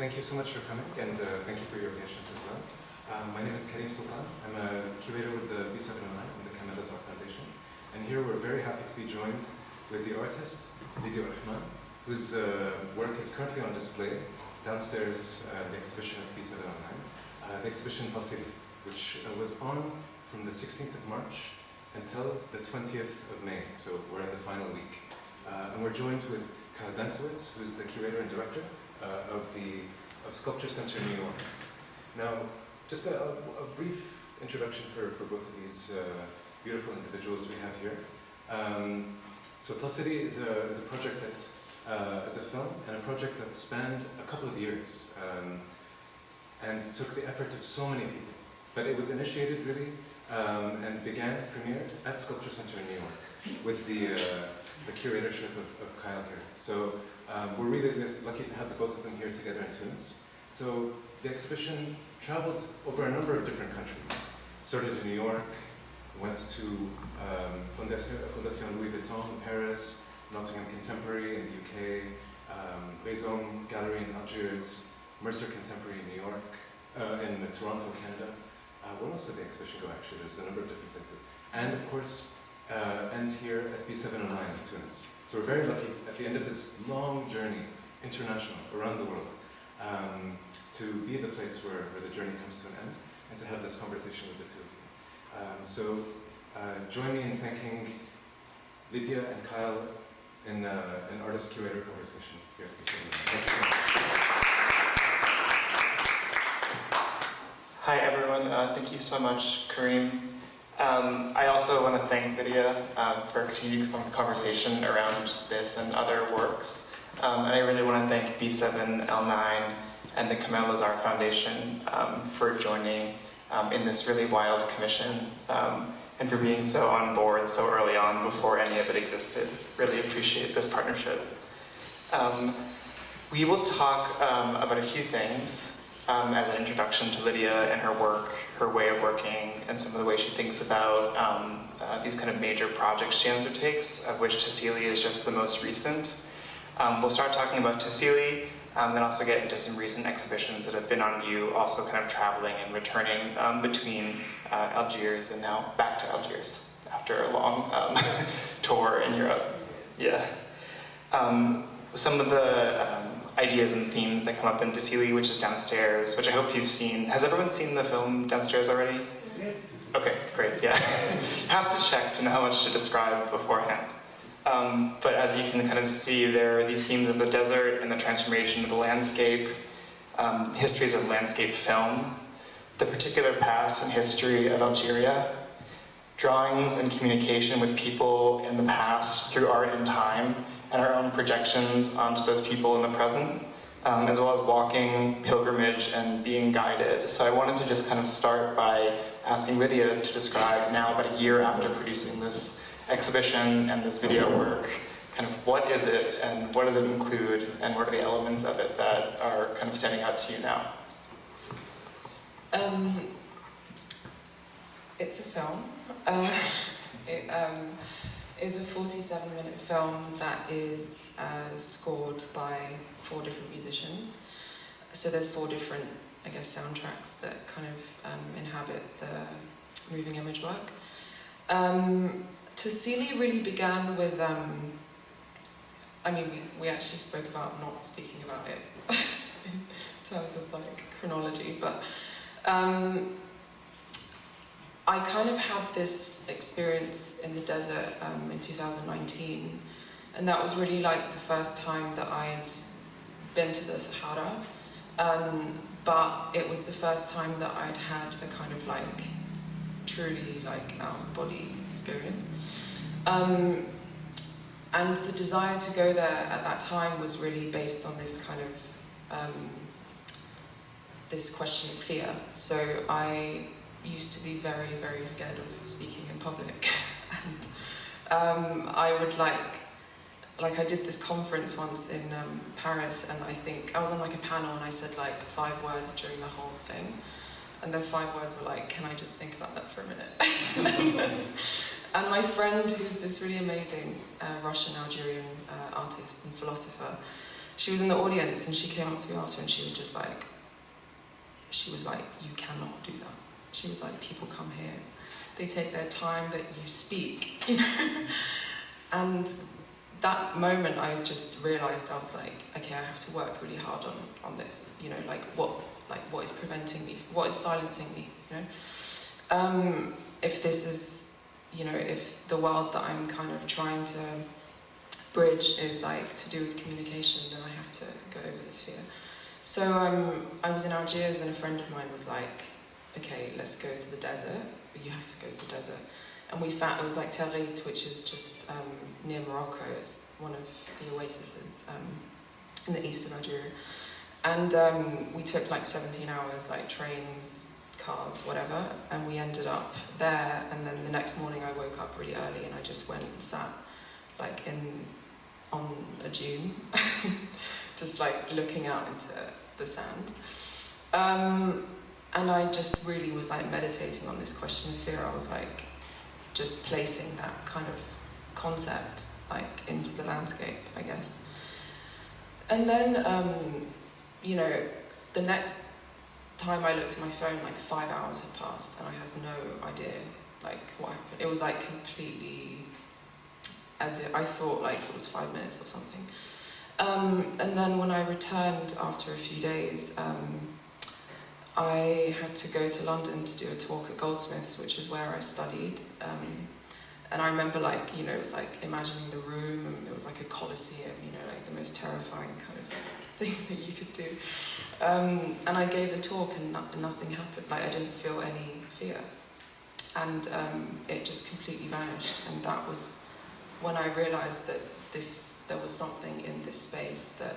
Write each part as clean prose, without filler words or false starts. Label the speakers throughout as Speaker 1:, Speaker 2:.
Speaker 1: thank you so much for coming, and thank you for your patience as well. My name is Karim Sultan. I'm a curator with the B709 and the Kyle Dancewicz Foundation. And here we're very happy to be joined with the artist, Lydia Ourahmane, whose work is currently on display downstairs the exhibition at B709, the exhibition Tassili, which was on from the 16th of March until the 20th of May, so we're in the final week. And we're joined with Kyle Dancewicz, who's the curator and director of SculptureCentre New York. Now, just a brief introduction for both of these beautiful individuals we have here. So Tassili is a project that, as a film, and a project that spanned a couple of years and took the effort of so many people. But it was initiated really and premiered at SculptureCentre in New York with the curatorship of Kyle here. So we're really lucky to have the both of them here together in Tunis. So the exhibition traveled over a number of different countries. Started in New York, went to Fondation Louis Vuitton in Paris, Nottingham Contemporary in the UK, Raison Gallery in Algiers, Mercer Contemporary in New York, in Toronto, Canada. Where else did the exhibition go actually? There's a number of different places. And of course, ends here at B709 in Tunis. So we're very lucky at the end of this long journey, international, around the world, to be the place where the journey comes to an end and to have this conversation with the two of you. Join me in thanking Lydia and Kyle in an artist-curator conversation here at B709. Thank you so much.
Speaker 2: Hi everyone, thank you so much, Karim. I also want to thank Lydia for continued conversation around this and other works. And I really want to thank B7L9 and the Kamel Lazar Foundation for joining in this really wild commission and for being so on board so early on before any of it existed. Really appreciate this partnership. We will talk about a few things as an introduction to Lydia and her work, her way of working, and some of the ways she thinks about these kind of major projects she undertakes, of which Tassili is just the most recent. We'll start talking about Tassili, then also get into some recent exhibitions that have been on view, also kind of traveling and returning between Algiers and now back to Algiers after a long tour in Europe. Yeah. Some of the ideas and themes that come up in Tassili, which is downstairs, which I hope you've seen. Has everyone seen the film downstairs already?
Speaker 3: Yes.
Speaker 2: Okay, great, yeah. Have to check to know how much to describe beforehand. But as you can kind of see, there are these themes of the desert and the transformation of the landscape, histories of landscape film, the particular past and history of Algeria, drawings and communication with people in the past through art and time, and our own projections onto those people in the present, as well as walking, pilgrimage, and being guided. So I wanted to just kind of start by asking Lydia to describe, now about a year after producing this exhibition and this video work, kind of what is it, and what does it include, and what are the elements of it that are kind of standing out to you now?
Speaker 3: It's a film. It is a 47-minute film that is scored by 4 different musicians. So there's 4 different, I guess, soundtracks that kind of inhabit the moving image work. Tassili really began with, I mean, we actually spoke about not speaking about it in terms of like chronology, but I kind of had this experience in the desert in 2019, and that was really like the first time that I'd been to the Sahara, but it was the first time that I'd had a kind of like truly like out-of-body experience. And the desire to go there at that time was really based on this kind of this question of fear. So I used to be very, very scared of speaking in public. And I would like I did this conference once in Paris, and I think I was on like a panel and I said like 5 words during the whole thing. And the 5 words were like, can I just think about that for a minute? And my friend, who's this really amazing Russian-Algerian artist and philosopher, she was in the audience and she came up to me after and she was like, you cannot do that. She was like, people come here, they take their time that you speak, you know? And that moment I just realised, I was like, okay, I have to work really hard on this, you know, like what is preventing me, what is silencing me, you know? If this is, you know, if the world that I'm kind of trying to bridge is like to do with communication, then I have to go over this fear. So I was in Algiers and a friend of mine was like, okay, let's go to the desert. You have to go to the desert. And we found, it was like Tarit, which is just near Morocco. It's one of the oases in the east of Algeria. And we took like 17 hours, like trains, cars, whatever, and we ended up there. And then the next morning I woke up really early and I just went and sat like on a dune, just like looking out into the sand. And I just really was like meditating on this question of fear. I was like just placing that kind of concept like into the landscape, I guess. And then, you know, the next time I looked at my phone, like 5 hours had passed and I had no idea like what happened. It was like completely as if I thought like it was 5 minutes or something. And then when I returned after a few days, I had to go to London to do a talk at Goldsmiths, which is where I studied. And I remember like, you know, it was like imagining the room, and it was like a coliseum, you know, like the most terrifying kind of thing that you could do. And I gave the talk and nothing happened, like I didn't feel any fear. And it just completely vanished. And that was when I realised that there was something in this space that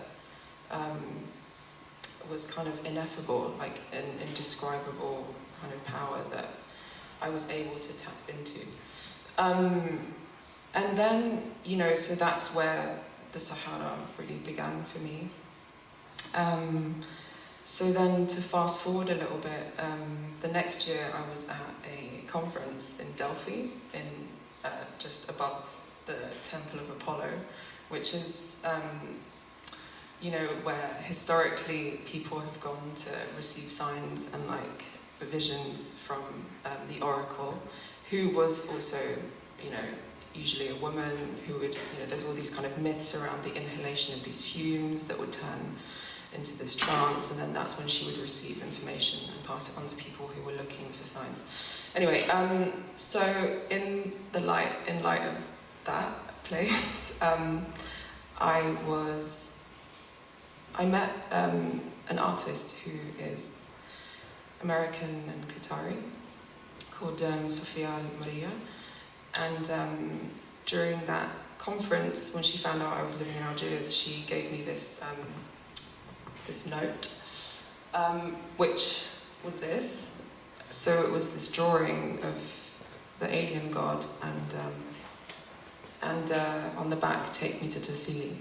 Speaker 3: was kind of ineffable, like an indescribable kind of power that I was able to tap into. And then, you know, so that's where the Sahara really began for me. So then to fast forward a little bit, the next year I was at a conference in Delphi, just above the Temple of Apollo, which is, you know, where historically people have gone to receive signs and like visions from the oracle, who was also, you know, usually a woman who would, you know, there's all these kind of myths around the inhalation of these fumes that would turn into this trance, and then that's when she would receive information and pass it on to people who were looking for signs. Anyway, so in light of that place, I met an artist who is American and Qatari called Sofia Maria, and during that conference, when she found out I was living in Algiers, she gave me this this note, which was this. So it was this drawing of the alien god, and on the back, "Take me to Tassili."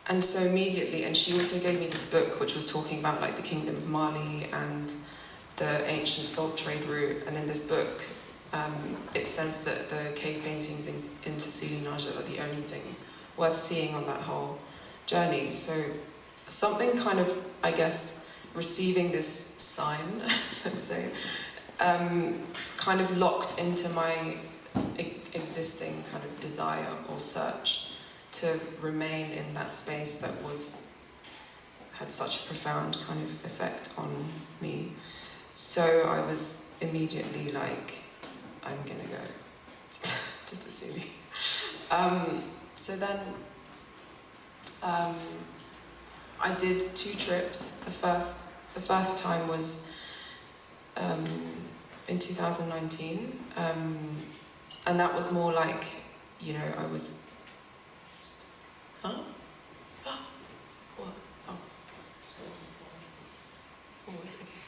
Speaker 3: And so immediately, and she also gave me this book which was talking about like the Kingdom of Mali and the ancient salt trade route. And in this book, it says that the cave paintings in Tassili Najd are the only thing worth seeing on that whole journey. So something kind of, I guess, receiving this sign, let's say, kind of locked into my existing kind of desire or search to remain in that space that had such a profound kind of effect on me. So I was immediately like, I'm gonna go to Tassili. So then I did 2 trips. The first time was in 2019, and that was more like, you know, I was. Huh? What? Oh. Forward, okay.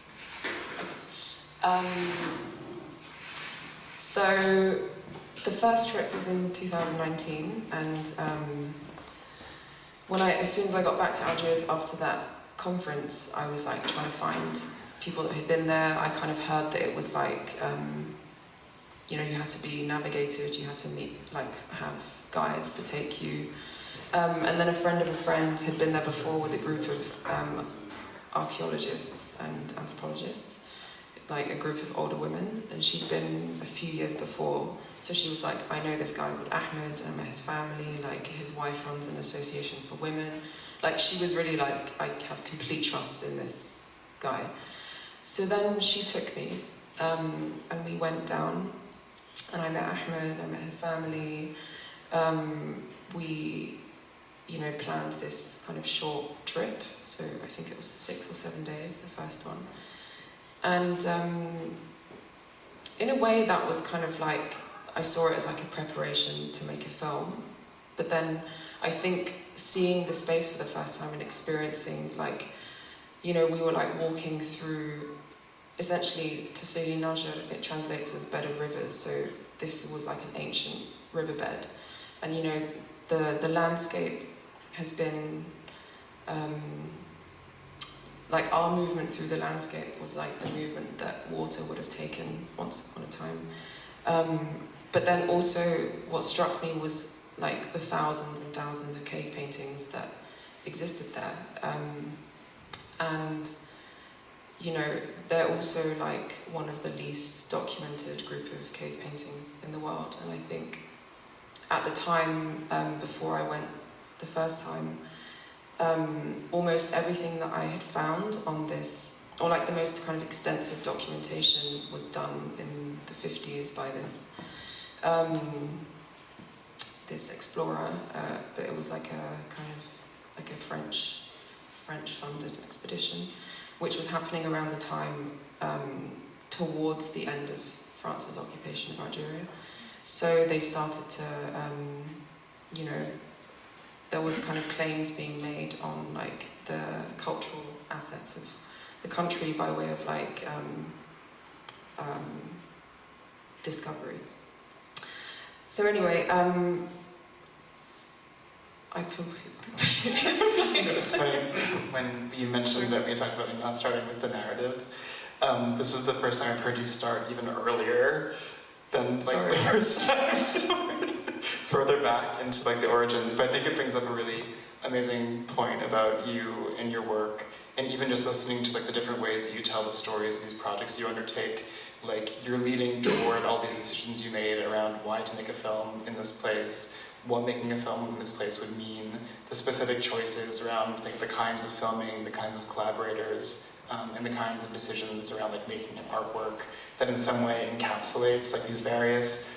Speaker 3: So the first trip was in 2019, and as soon as I got back to Algiers after that conference, I was like trying to find people that had been there. I kind of heard that it was like, you know, you had to be navigated, you had to meet, like, have guides to take you. And then a friend of a friend had been there before with a group of archaeologists and anthropologists, like a group of older women, and she'd been a few years before. So she was like, I know this guy called Ahmed, and I met his family, like his wife runs an association for women. Like she was really like, I have complete trust in this guy. So then she took me, and we went down, and I met Ahmed, I met his family. We, you know, planned this kind of short trip. So I think it was 6 or 7 days, the first one. And in a way that was kind of like, I saw it as like a preparation to make a film. But then I think seeing the space for the first time and experiencing, like, you know, we were like walking through, essentially Tassili, it translates as bed of rivers. So this was like an ancient riverbed. And, you know, the landscape has been, like our movement through the landscape was like the movement that water would have taken once upon a time. But then also what struck me was like the thousands and thousands of cave paintings that existed there. And, you know, they're also like one of the least documented group of cave paintings in the world. And I think at the time, before I went the first time, almost everything that I had found on this, or like the most kind of extensive documentation, was done in the 50s by this explorer, but it was like a kind of like a French-funded expedition, which was happening around the time towards the end of France's occupation of Algeria. So they started to, you know, there was kind of claims being made on like the cultural assets of the country by way of like discovery. So anyway, I
Speaker 2: It's funny when you mentioned that we talked about not starting with the narrative. This is the first time I've heard you start even earlier than like the first time. Further back into like the origins, but I think it brings up a really amazing point about you and your work, and even just listening to like the different ways that you tell the stories of these projects you undertake. Like you're leading toward all these decisions you made around why to make a film in this place, what making a film in this place would mean, the specific choices around like the kinds of filming, the kinds of collaborators, and the kinds of decisions around like making an artwork that in some way encapsulates like these various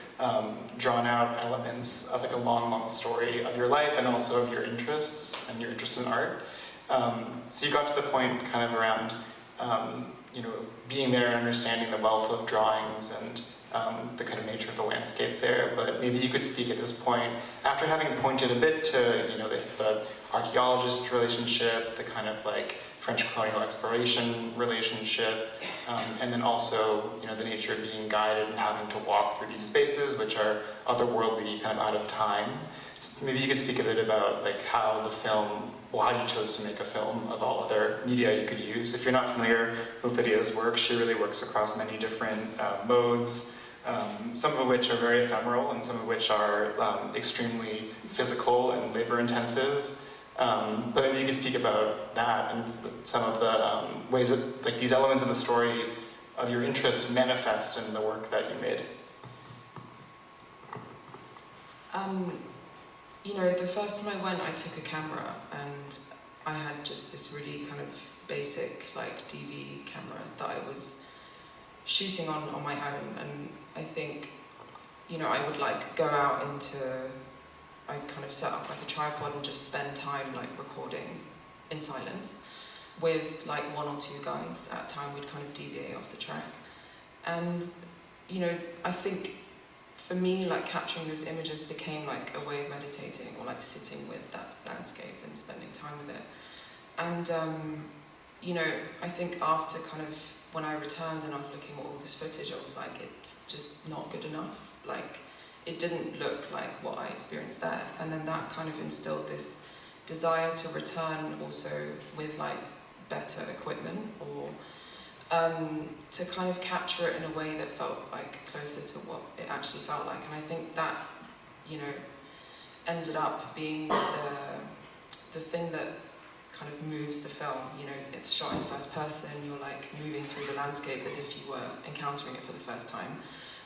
Speaker 2: drawn out elements of like a long, long story of your life and also of your interests and your interest in art. So you got to the point kind of around, you know, being there and understanding the wealth of drawings and the kind of nature of the landscape there, but maybe you could speak at this point, after having pointed a bit to, you know, the archaeologist relationship, the kind of like French colonial exploration relationship, and then also, you know, the nature of being guided and having to walk through these spaces, which are otherworldly, kind of out of time. Maybe you could speak a bit about like how the film, well, how you chose to make a film of all other media you could use. If you're not familiar with Lydia's work, she really works across many different modes, some of which are very ephemeral and some of which are extremely physical and labor-intensive. But maybe you could speak about that and some of the ways that like these elements of the story of your interest manifest in the work that you made.
Speaker 3: You know, the first time I went, I took a camera and I had just this really kind of basic like DV camera that I was shooting on my own. And I think, you know, I would like go out into, I'd kind of set up like a tripod and just spend time like recording in silence with like 1 or 2 guides at a time. We'd kind of deviate off the track. And, you know, I think for me, like capturing those images became like a way of meditating or like sitting with that landscape and spending time with it. And, you know, I think after kind of when I returned and I was looking at all this footage, I was like, it's just not good enough. Like, it didn't look like what I experienced there. And then that kind of instilled this desire to return also with like better equipment or to kind of capture it in a way that felt like closer to what it actually felt like. And I think that, you know, ended up being the thing that kind of moves the film. You know, it's shot in first person, you're like moving through the landscape as if you were encountering it for the first time.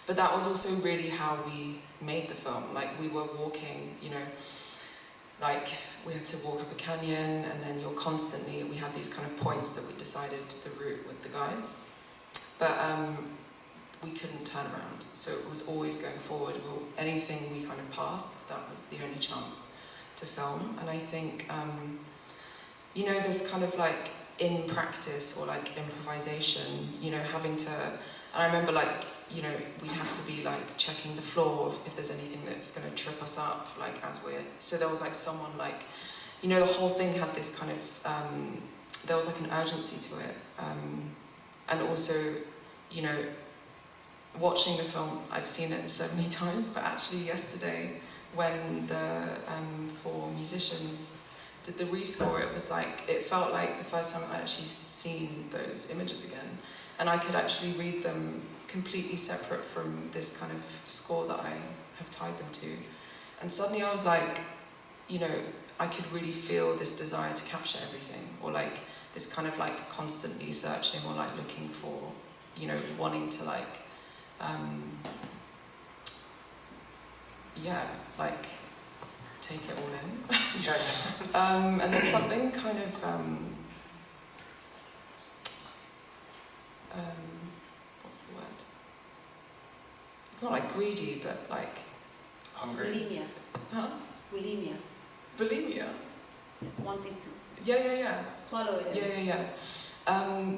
Speaker 3: But that was also really how we made the film. Like, we were walking, you know, like we had to walk up a canyon, and then we had these kind of points that we decided the route with the guides. But we couldn't turn around, so it was always going forward. Anything we kind of passed, that was the only chance to film. And I think, you know, there's kind of like in practice or like improvisation, you know, having to, and I remember like, you know, we'd have to be like checking the floor if there's anything that's going to trip us up, like as we're, so there was like someone like, you know, the whole thing had this kind of, there was like an urgency to it. And also, you know, watching the film, I've seen it so many times, but actually yesterday when the 4 musicians did the rescore, it was like, it felt like the first time I'd actually seen those images again. And I could actually read them completely separate from this kind of score that I have tied them to. And suddenly I was like, you know, I could really feel this desire to capture everything, or like this kind of like constantly searching or like looking for, you know, wanting to like, yeah, like take it all in.
Speaker 2: Yeah.
Speaker 3: And there's something kind of, what's the word? It's not like greedy, but like...
Speaker 2: Hungry.
Speaker 4: Bulimia.
Speaker 3: Huh?
Speaker 4: Bulimia.
Speaker 3: Bulimia?
Speaker 4: Wanting to
Speaker 3: Yeah.
Speaker 4: swallow it.
Speaker 3: Yeah.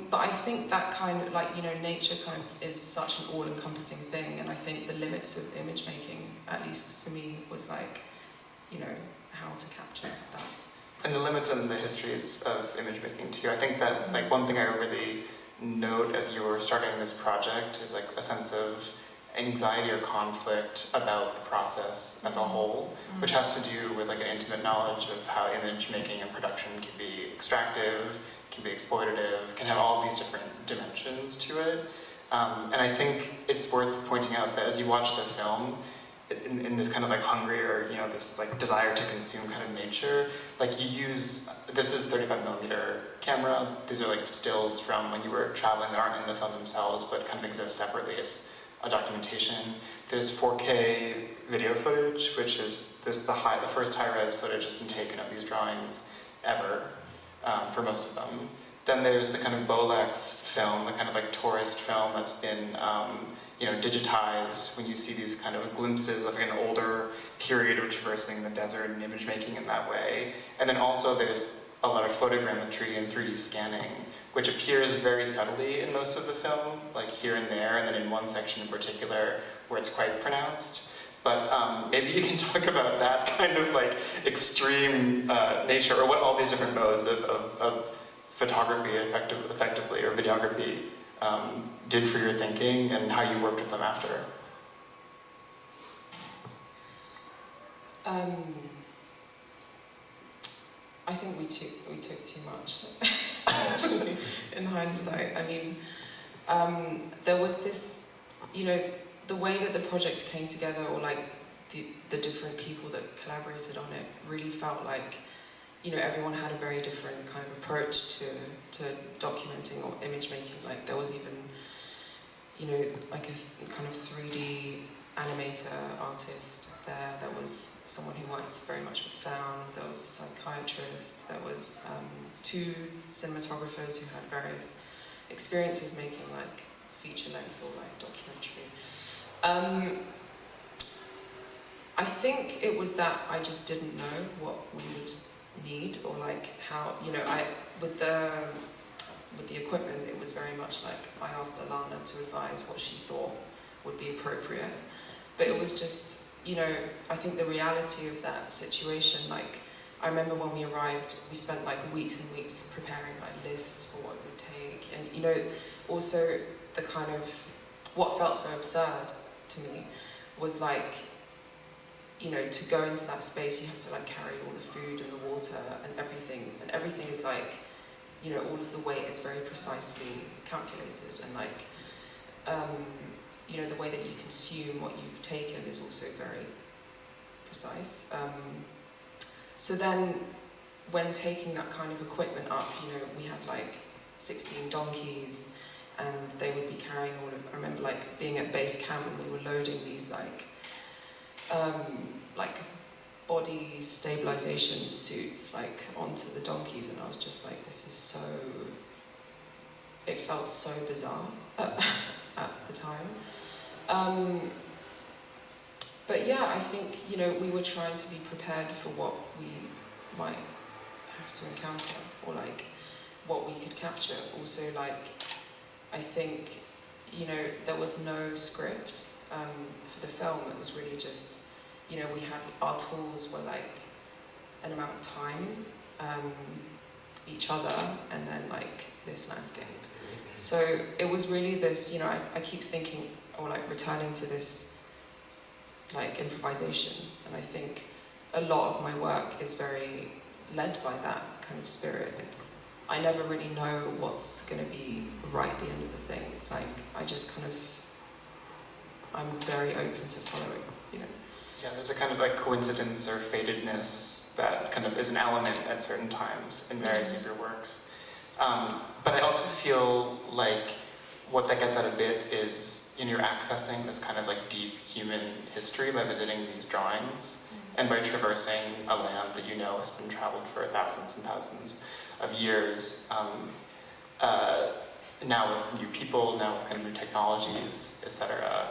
Speaker 3: But I think that kind of, like, you know, nature kind of is such an all-encompassing thing, and I think the limits of image making, at least for me, was like, you know, how to capture that.
Speaker 2: And the limits and the histories of image making too. I think that like one thing I really note as you were starting this project is like a sense of anxiety or conflict about the process as a whole, which has to do with like an intimate knowledge of how image making and production can be extractive, can be exploitative, can have all these different dimensions to it. And I think it's worth pointing out that as you watch the film, in this kind of like hungry or, you know, this like desire to consume kind of nature, like you use, this is 35mm camera. These are like stills from when you were traveling that aren't in the film themselves, but kind of exist separately as a documentation. There's 4K video footage, which is the first high-res footage has been taken of these drawings ever, for most of them. Then there's the kind of Bolex film, the kind of like tourist film that's been, you know, digitized when you see these kind of glimpses of an older period of traversing the desert and image making in that way. And then also there's a lot of photogrammetry and 3D scanning, which appears very subtly in most of the film, like here and there, and then in one section in particular where it's quite pronounced. But maybe you can talk about that kind of like extreme nature, or what all these different modes of photography effectively, or videography did for your thinking, and how you worked with them after.
Speaker 3: I think we took too much, actually, in hindsight. I mean, there was this, you know, the way that the project came together, or like the different people that collaborated on it, really felt like, you know, everyone had a very different kind of approach to documenting or image making. Like there was even, you know, like a kind of 3D animator artist there. There was someone who works very much with sound. There was a psychiatrist. There was 2 cinematographers who had various experiences making like feature length or like documentary. I think it was that I just didn't know what we would need, or like how, you know, with the equipment, it was very much like I asked Alana to advise what she thought would be appropriate, but it was just, you know, I think the reality of that situation, like I remember when we arrived, we spent like weeks and weeks preparing like lists for what it would take, and you know, also the kind of what felt so absurd to me was like, you know, to go into that space, you have to like carry all the food and the water and everything is like, you know, all of the weight is very precisely calculated, and like, you know, the way that you consume what you've taken is also very precise. So then, when taking that kind of equipment up, we had like 16 donkeys, and they would be carrying all of. I remember like being at base camp and we were loading these like body stabilization suits like onto the donkeys, and I was just like, this is so. It felt so bizarre at the time. But yeah, I think we were trying to be prepared for what we might have to encounter, or like what we could capture. Also, like I think there was no script for the film. It was really just we had our tools were like an amount of time, each other, and then like this landscape. So it was really this. I keep thinking or like returning to this like improvisation, and I think a lot of my work is very led by that kind of spirit. I never really know what's going to be right at the end of the thing. It's like I just I'm very open to following,
Speaker 2: Yeah, there's a kind of like coincidence or fatedness that kind of is an element at certain times in various of your works. But I also feel like what that gets at a bit is you're accessing this kind of like deep human history by visiting these drawings and by traversing a land that has been traveled for thousands and thousands of years. Now with new people, now with kind of new technologies, etc.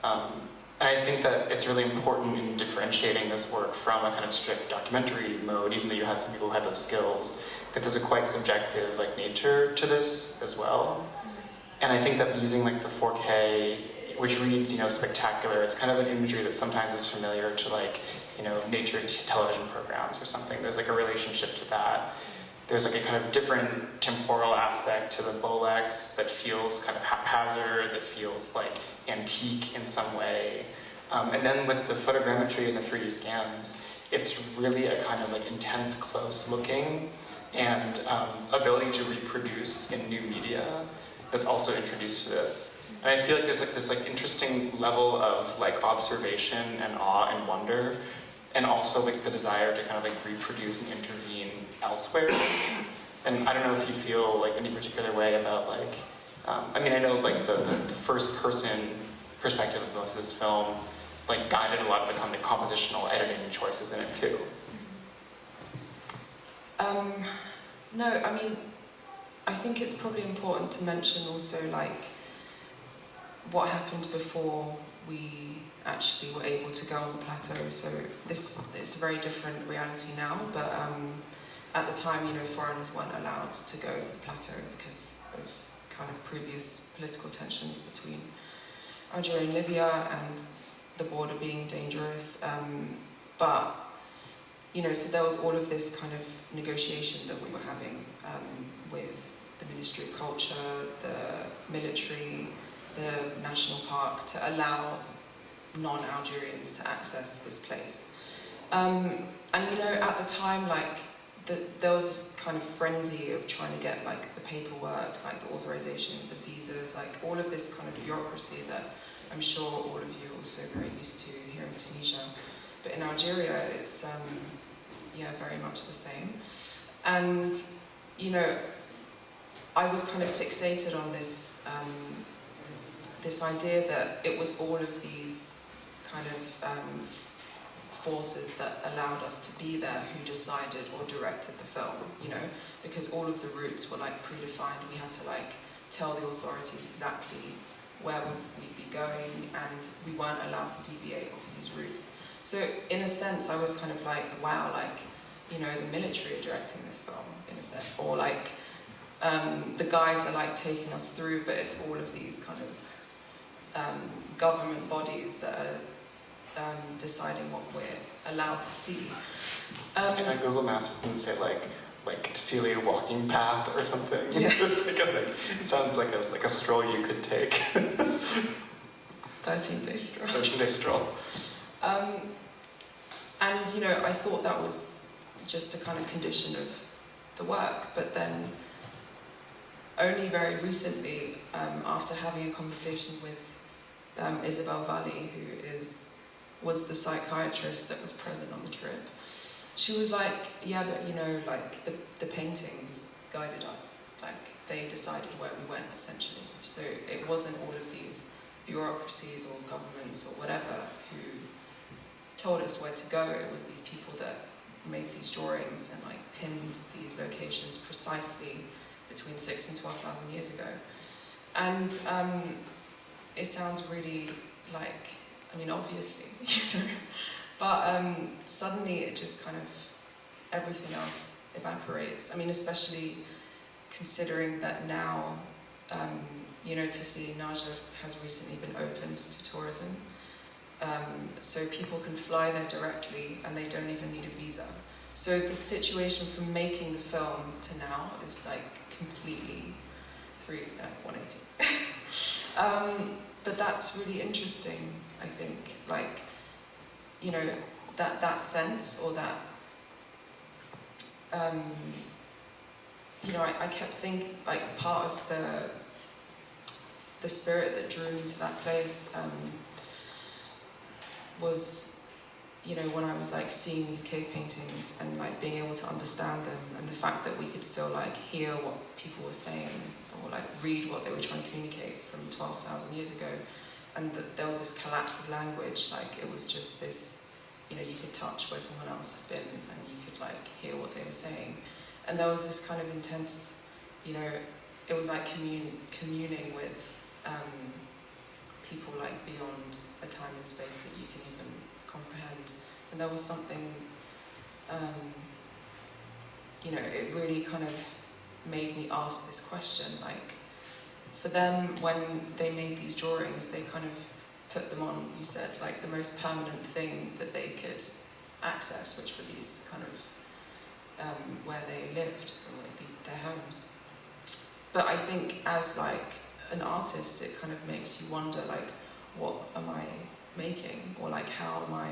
Speaker 2: And I think that it's really important in differentiating this work from a kind of strict documentary mode, even though you had some people who had those skills, that there's a quite subjective like nature to this as well. And I think that using like the 4K, which reads, spectacular, it's kind of an imagery that sometimes is familiar to like, nature television programs or something. There's like a relationship to that. There's like a kind of different temporal aspect to the Bolex that feels kind of haphazard, that feels like antique in some way. And then with the photogrammetry and the 3D scans, it's really a kind of like intense, close looking and ability to reproduce in new media that's also introduced to this. And I feel like there's like this like interesting level of like observation and awe and wonder, and also like the desire to kind of like reproduce and intervene elsewhere. And I don't know if you feel like any particular way about like, I know like the first person perspective of most of this film like guided a lot of the kind of compositional editing choices in it too.
Speaker 3: No, I think it's probably important to mention also like what happened before we actually were able to go on the plateau. So it's a very different reality now, but at the time, foreigners weren't allowed to go to the plateau because of kind of previous political tensions between Algeria and Libya and the border being dangerous. But so there was all of this kind of negotiation that we were having with the Ministry of Culture, the military, the national park, to allow non-Algerians to access this place. And at the time, like, there was this kind of frenzy of trying to get like the paperwork, like the authorizations, the visas, like all of this kind of bureaucracy that I'm sure all of you are also very used to here in Tunisia. But in Algeria, it's very much the same. And I was kind of fixated on this this idea that it was all of these kind of forces that allowed us to be there who decided or directed the film, because all of the routes were like predefined. We had to like tell the authorities exactly where we'd be going, and we weren't allowed to deviate off these routes. So in a sense, I was kind of like, wow, like, the military are directing this film, in a sense, or like the guides are like taking us through, but it's all of these kind of government bodies that are deciding what we're allowed to see.
Speaker 2: And on Google Maps, it doesn't say like Tassili walking path or something.
Speaker 3: Yeah.
Speaker 2: It sounds like a stroll you could take.
Speaker 3: 13-day stroll.
Speaker 2: 13-day stroll.
Speaker 3: And I thought that was just a kind of condition of the work, but then only very recently, after having a conversation with Isabel Valli, who is was the psychiatrist that was present on the trip. She was like, yeah, but you know, like the paintings guided us. Like they decided where we went, essentially. So it wasn't all of these bureaucracies or governments or whatever who told us where to go. It was these people that made these drawings and like pinned these locations precisely between 6,000 and 12,000 years ago. And it sounds really like, I mean, obviously, you know, but suddenly it just kind of, everything else evaporates. I mean, especially considering that now, you know, Tassili has recently been opened to tourism. So people can fly there directly and they don't even need a visa. So the situation from making the film to now is like completely 180. But that's really interesting, I think. Like, you know, that sense or that, you know, I kept thinking, like, part of the spirit that drew me to that place was, you know, when I was like seeing these cave paintings and like being able to understand them, and the fact that we could still like hear what people were saying or like read what they were trying to communicate from 12,000 years ago, and that there was this collapse of language. Like it was just this, you know, you could touch where someone else had been and you could like hear what they were saying, and there was this kind of intense, you know, it was like communing with people like beyond a time and space that you can even comprehend. And there was something, you know, it really kind of made me ask this question, like, for them, when they made these drawings, they kind of put them on, you said, like the most permanent thing that they could access, which were these kind of, where they lived, or like their homes. But I think as like an artist, it kind of makes you wonder, like, what am I making? Or like, how am I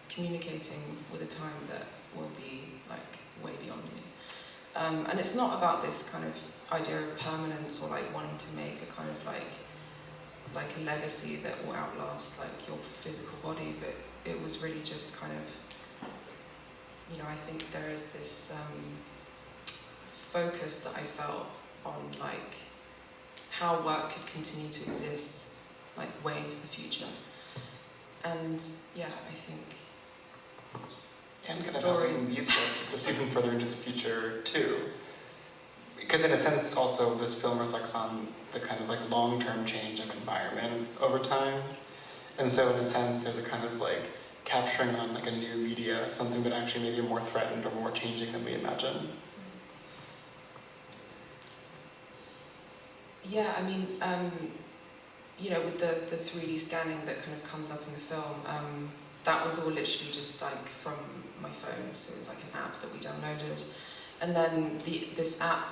Speaker 3: communicating with a time that will be like way beyond me? And it's not about this kind of idea of permanence or like wanting to make a kind of like a legacy that will outlast like your physical body, but it was really just kind of, you know, I think there is this focus that I felt on like how work could continue to exist like way into the future. And yeah, I think
Speaker 2: and
Speaker 3: stories.
Speaker 2: These books, it's just even further into the future too. Because in a sense also this film reflects on the kind of like long-term change of environment over time. And so in a sense there's a kind of like capturing on like a new media, something that actually maybe more threatened or more changing than we imagine.
Speaker 3: Yeah, I mean, you know, with the 3D scanning that kind of comes up in the film, that was all literally just like from my phone. So it was like an app that we downloaded. And then this app,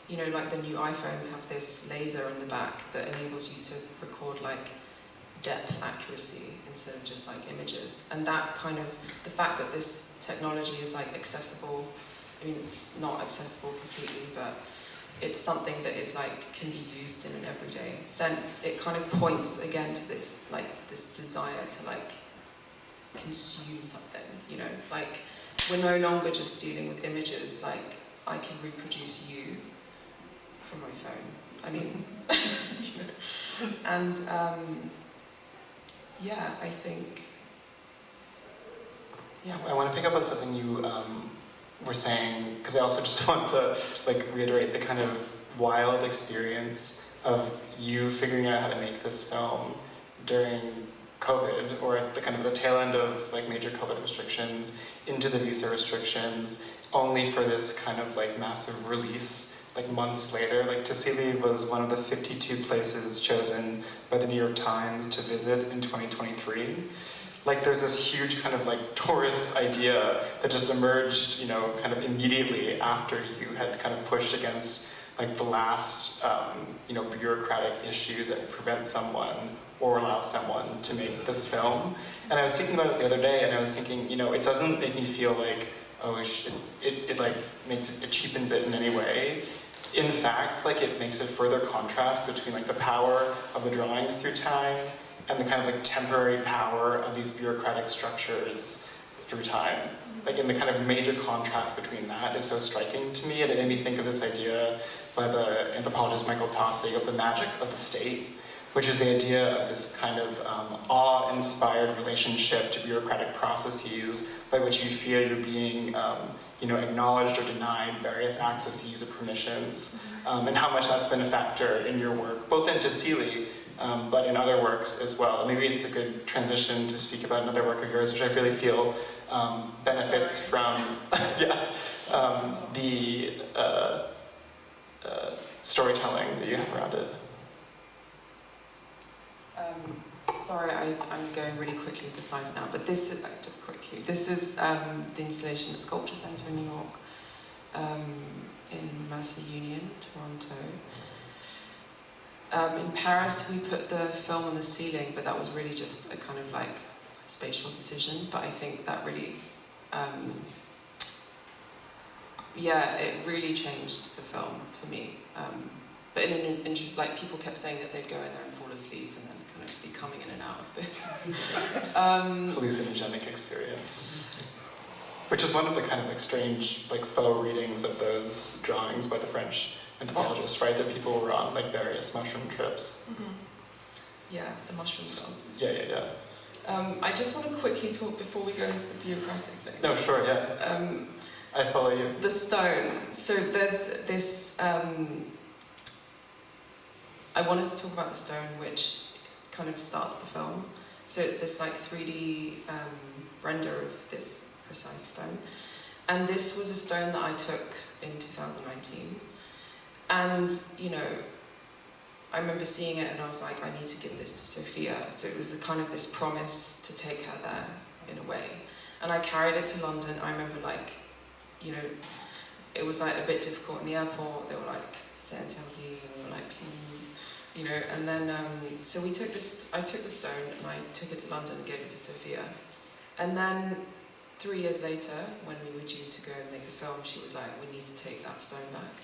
Speaker 3: you know, like the new iPhones have this laser in the back that enables you to record like depth accuracy instead of just like images. And that kind of, the fact that this technology is like accessible, I mean, it's not accessible completely, but it's something that is like, can be used in an everyday sense. It kind of points again to this, like this desire to like consume something, you know, like we're no longer just dealing with images, like I can reproduce you from my phone. I mean, you know, and yeah, I think, yeah.
Speaker 2: I want to pick up on something you were saying, because I also just want to like reiterate the kind of wild experience of you figuring out how to make this film during COVID, or at the kind of the tail end of like major COVID restrictions into the visa restrictions, only for this kind of like massive release like months later. Like Tassili was one of the 52 places chosen by the New York Times to visit in 2023. Like there's this huge kind of like tourist idea that just emerged, you know, kind of immediately after you had kind of pushed against like the last, you know, bureaucratic issues that prevent someone or allow someone to make this film. And I was thinking about it the other day, and I was thinking, you know, it doesn't make me feel like, oh, it like makes it cheapens it in any way. In fact, like it makes a further contrast between like the power of the drawings through time and the kind of like temporary power of these bureaucratic structures through time. Like, in the kind of major contrast between that is so striking to me, and it made me think of this idea by the anthropologist Michael Tassili of the magic of the state, which is the idea of this kind of awe-inspired relationship to bureaucratic processes by which you feel you're being acknowledged or denied various accesses or permissions, and how much that's been a factor in your work, both in Tassili, but in other works as well. Maybe it's a good transition to speak about another work of yours, which I really feel benefits from the storytelling that you have around it.
Speaker 3: Sorry, I'm going really quickly with the slides now, but this is, just quickly, this is the installation at SculptureCentre in New York, in Mercer Union, Toronto. In Paris, we put the film on the ceiling, but that was really just a kind of like spatial decision, but I think that really, it really changed the film for me. But in an interest, like, people kept saying that they'd go in there and fall asleep and then kind of be coming in and out of this.
Speaker 2: Hallucinogenic experience. Which is one of the kind of like strange, like, faux readings of those drawings by the French anthropologists, right? That people were on like various mushroom trips.
Speaker 3: Mm-hmm. Yeah, the mushroom films.
Speaker 2: Yeah.
Speaker 3: I just want to quickly talk before we go into the bureaucratic thing.
Speaker 2: No, sure, yeah. I follow you.
Speaker 3: The stone. So there's this. I wanted to talk about the stone, which kind of starts the film. So it's this like 3D render of this precise stone. And this was a stone that I took in 2019. And, I remember seeing it and I was like, I need to give this to Sophia. So it was kind of this promise to take her there, in a way. And I carried it to London. I remember it was like a bit difficult in the airport. They were like, c'est interdit, and we were like, please, and then, so I took the stone and I took it to London and gave it to Sophia. And then 3 years later, when we were due to go and make the film, she was like, we need to take that stone back.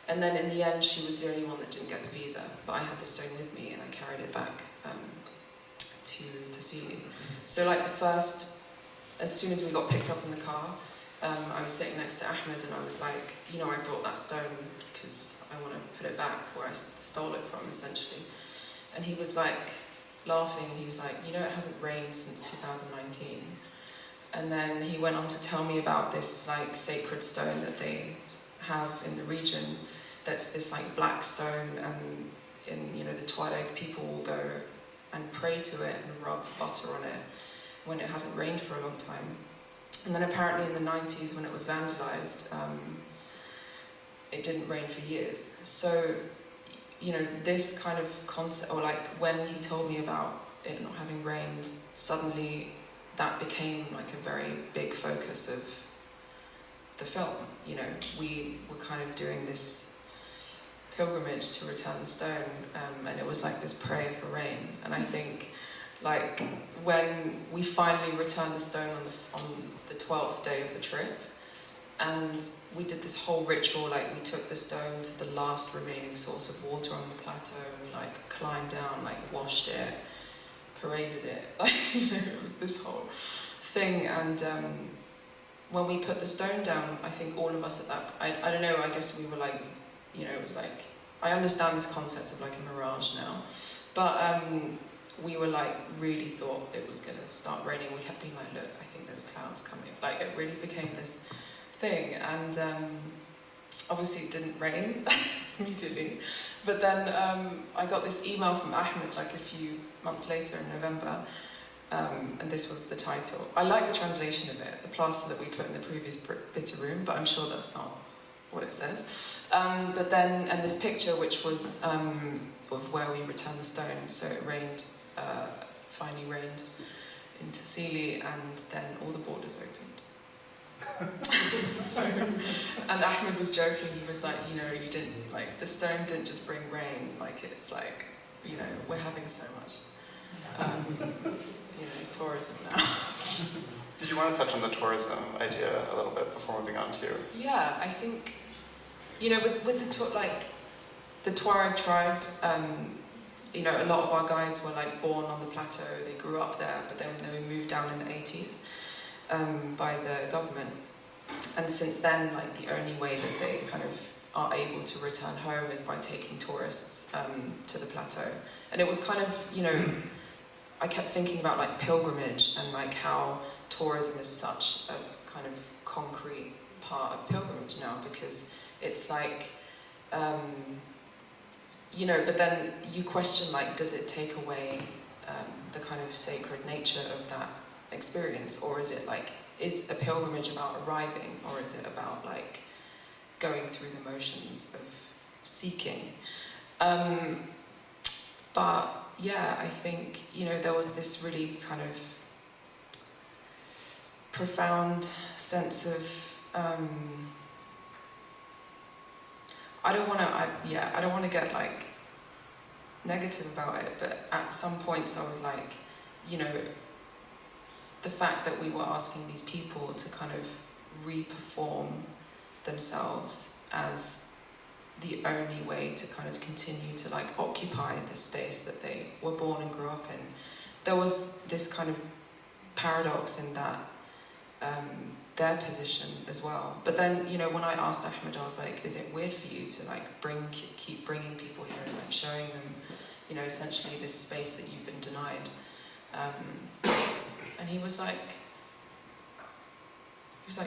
Speaker 3: And then in the end, she was the only one that didn't get the visa, but I had the stone with me and I carried it back to Tassili. So like as soon as we got picked up in the car, I was sitting next to Ahmed and I was like, I brought that stone because I want to put it back where I stole it from, essentially. And he was like laughing and he was like, it hasn't rained since 2019. And then he went on to tell me about this like sacred stone that they have in the region. That's this like black stone, and in the Tuareg people will go and pray to it and rub butter on it when it hasn't rained for a long time. And then apparently in the 90s, when it was vandalized, it didn't rain for years. So, this kind of concept, or like when he told me about it not having rained, suddenly that became like a very big focus of the film. We were kind of doing this pilgrimage to return the stone, and it was like this prayer for rain. And I think, like, when we finally returned the stone on the 12th day of the trip, and we did this whole ritual, like we took the stone to the last remaining source of water on the plateau, and we like climbed down, like washed it, paraded it, like, it was this whole thing. And when we put the stone down, I think all of us at that, I don't know, I guess we were like, it was like, I understand this concept of like a mirage now, but we were like, really thought it was gonna start raining. We kept being like, look, I think there's clouds coming. Like, it really became this thing, and obviously it didn't rain immediately. But then I got this email from Ahmed like a few months later in November, and this was the title. I like the translation of it, the plaster that we put in the previous bitter room, but I'm sure that's not what it says. But then, and this picture, which was of where we returned the stone. So it rained, finally rained in Tassili, and then all the borders opened. And Ahmed was joking, he was like, you didn't, like, the stone didn't just bring rain, like, it's like, we're having so much, tourism now.
Speaker 2: Did you want to touch on the tourism idea a little bit before moving on to?
Speaker 3: Yeah, I think, with the Tuareg tribe, you know, a lot of our guides were like born on the plateau, they grew up there, but then they were moved down in the 80s by the government. And since then, like the only way that they kind of are able to return home is by taking tourists to the plateau. And it was kind of, you know, I kept thinking about like pilgrimage and like how tourism is such a kind of concrete part of pilgrimage now, because it's like, you know, but then you question like, does it take away the kind of sacred nature of that experience, or is it like, is a pilgrimage about arriving, or is it about like going through the motions of seeking? But yeah, I think, you know, there was this really kind of profound sense of, I don't want to get like negative about it, but at some points I was like, you know, the fact that we were asking these people to kind of re-perform themselves as the only way to kind of continue to like occupy the space that they were born and grew up in. There was this kind of paradox in that, their position as well. But then, you know, when I asked Ahmed, I was like, is it weird for you to like keep bringing people here and like showing them, you know, essentially this space that you've been denied? And he was like,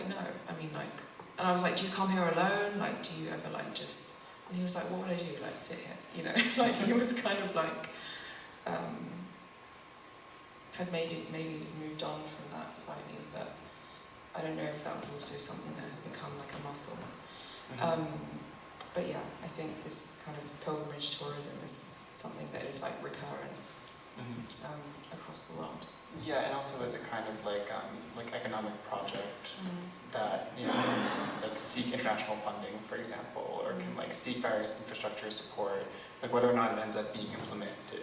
Speaker 3: no, I mean like, and I was like, do you come here alone? Like, do you ever like just, and he was like, what would I do? Like sit here, you know? Like he was kind of like, had maybe moved on from that slightly, but I don't know if that was also something that has become like a muscle. But yeah, I think this kind of pilgrimage tourism is something that is like recurrent across the world.
Speaker 2: Yeah, and also as a kind of like economic project that, you know, like seek international funding, for example, or can like seek various infrastructure support, like whether or not it ends up being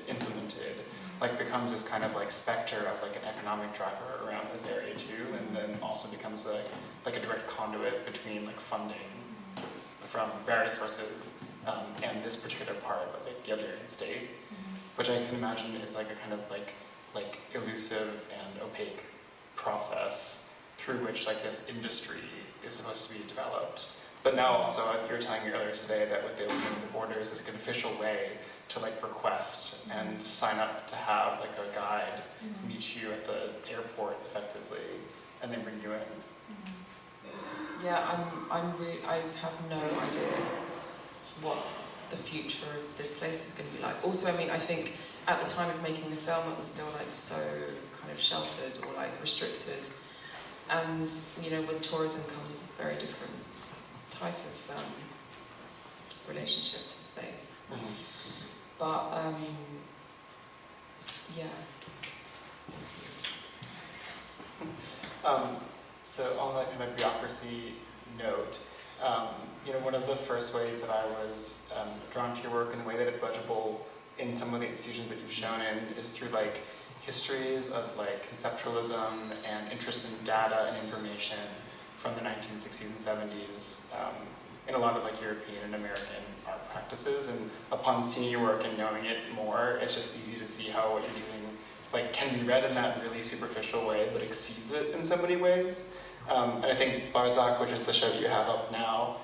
Speaker 2: implemented, like becomes this kind of like specter of like an economic driver around this area too, and then also becomes like a direct conduit between like funding from various sources and this particular part of like the Algerian state, which I can imagine is like a kind of like elusive and opaque process through which like this industry is supposed to be developed. But now also, you were telling me earlier today that with the opening of the borders is like an official way to like request and sign up to have like a guide meet you at the airport effectively, and then bring you in.
Speaker 3: Yeah, I have no idea what the future of this place is going to be like. Also, I mean, I think at the time of making the film, it was still like so kind of sheltered or like restricted, and you know, with tourism comes a very different type of relationship to space. But yeah.
Speaker 2: So on that kind of bureaucracy note, you know, one of the first ways that I was drawn to your work and the way that it's legible in some of the institutions that you've shown in is through like histories of like conceptualism and interest in data and information from the 1960s and 70s in a lot of like European and American art practices. And upon seeing your work and knowing it more, it's just easy to see how what you're doing like can be read in that really superficial way, but exceeds it in so many ways. And I think Barzak, which is the show that you have up now,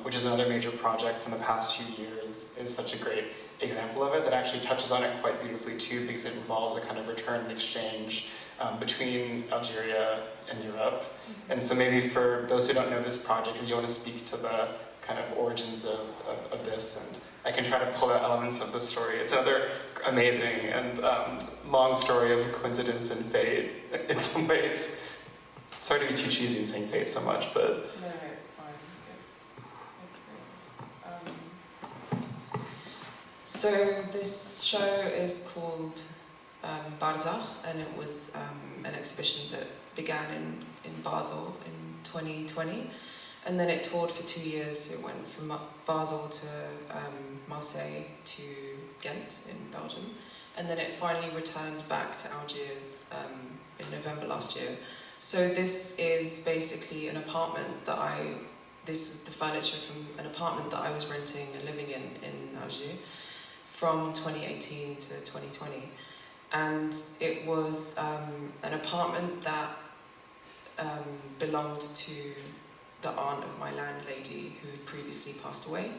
Speaker 2: which is another major project from the past few years, is such a great example of it that actually touches on it quite beautifully too, because it involves a kind of return and exchange between Algeria and Europe. And so maybe for those who don't know this project, if you want to speak to the kind of origins of this, and I can try to pull out elements of the story. It's another amazing and long story of coincidence and fate in some ways. Sorry to be too cheesy and saying fate so much, but...
Speaker 3: No, it's fine. It's great. So this show is called Barzakh, and it was an exhibition that began in Basel in 2020, and then it toured for 2 years. So it went from Basel to Marseille to Ghent in Belgium, and then it finally returned back to Algiers in November last year. So this is basically an apartment that this is the furniture from an apartment that I was renting and living in Algiers from 2018 to 2020. And it was an apartment that belonged to the aunt of my landlady who had previously passed away.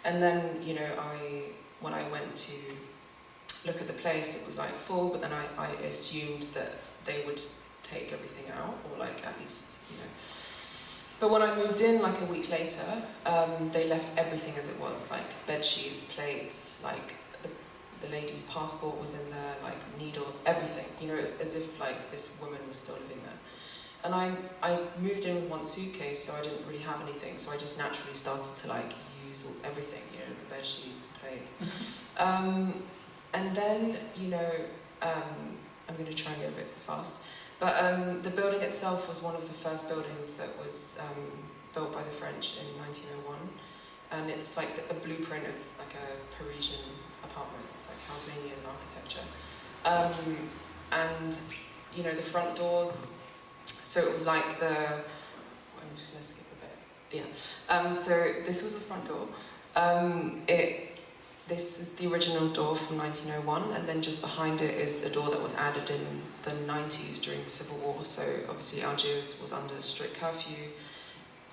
Speaker 3: And then, you know, when I went to look at the place, it was like full, but then I assumed that they would take everything out, or like at least, you know. But when I moved in like a week later, they left everything as it was, like bed sheets, plates, like the lady's passport was in there, like needles, everything. You know, it's as if like this woman was still living there. And I moved in with one suitcase, so I didn't really have anything, so I just naturally started to like use everything, you know, the bed sheets, the plates. And then, you know, I'm going to try and go a bit fast, but the building itself was one of the first buildings that was built by the French in 1901, and it's like a blueprint of like a Parisian apartment. It's like Haussmannian architecture. And, you know, the front doors, so it was like I'm just going to skip a bit. Yeah. So this was the front door. This is the original door from 1901, and then just behind it is a door that was added in the 90s during the Civil War. So obviously Algiers was under strict curfew,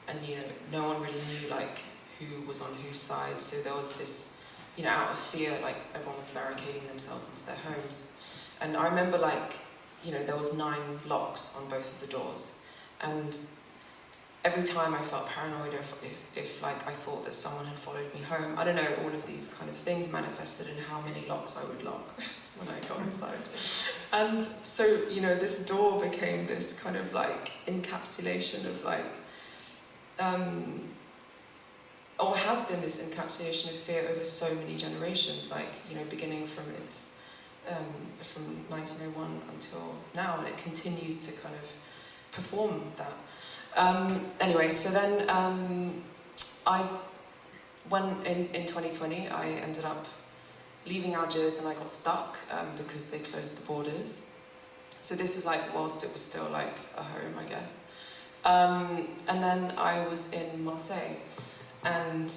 Speaker 3: and, you know, no one really knew like who was on whose side. So there was this, you know, out of fear, like everyone was barricading themselves into their homes. And I remember, like, you know, there was 9 locks on both of the doors, and every time I felt paranoid if like I thought that someone had followed me home. I don't know, all of these kind of things manifested in how many locks I would lock when I got inside. And so, you know, this door became this kind of like encapsulation of like, or has been this encapsulation of fear over so many generations, like, you know, beginning from its, from 1901 until now, and it continues to kind of perform that. Anyway, so then in 2020, I ended up leaving Algiers, and I got stuck because they closed the borders. So this is like whilst it was still like a home, I guess. And then I was in Marseille, and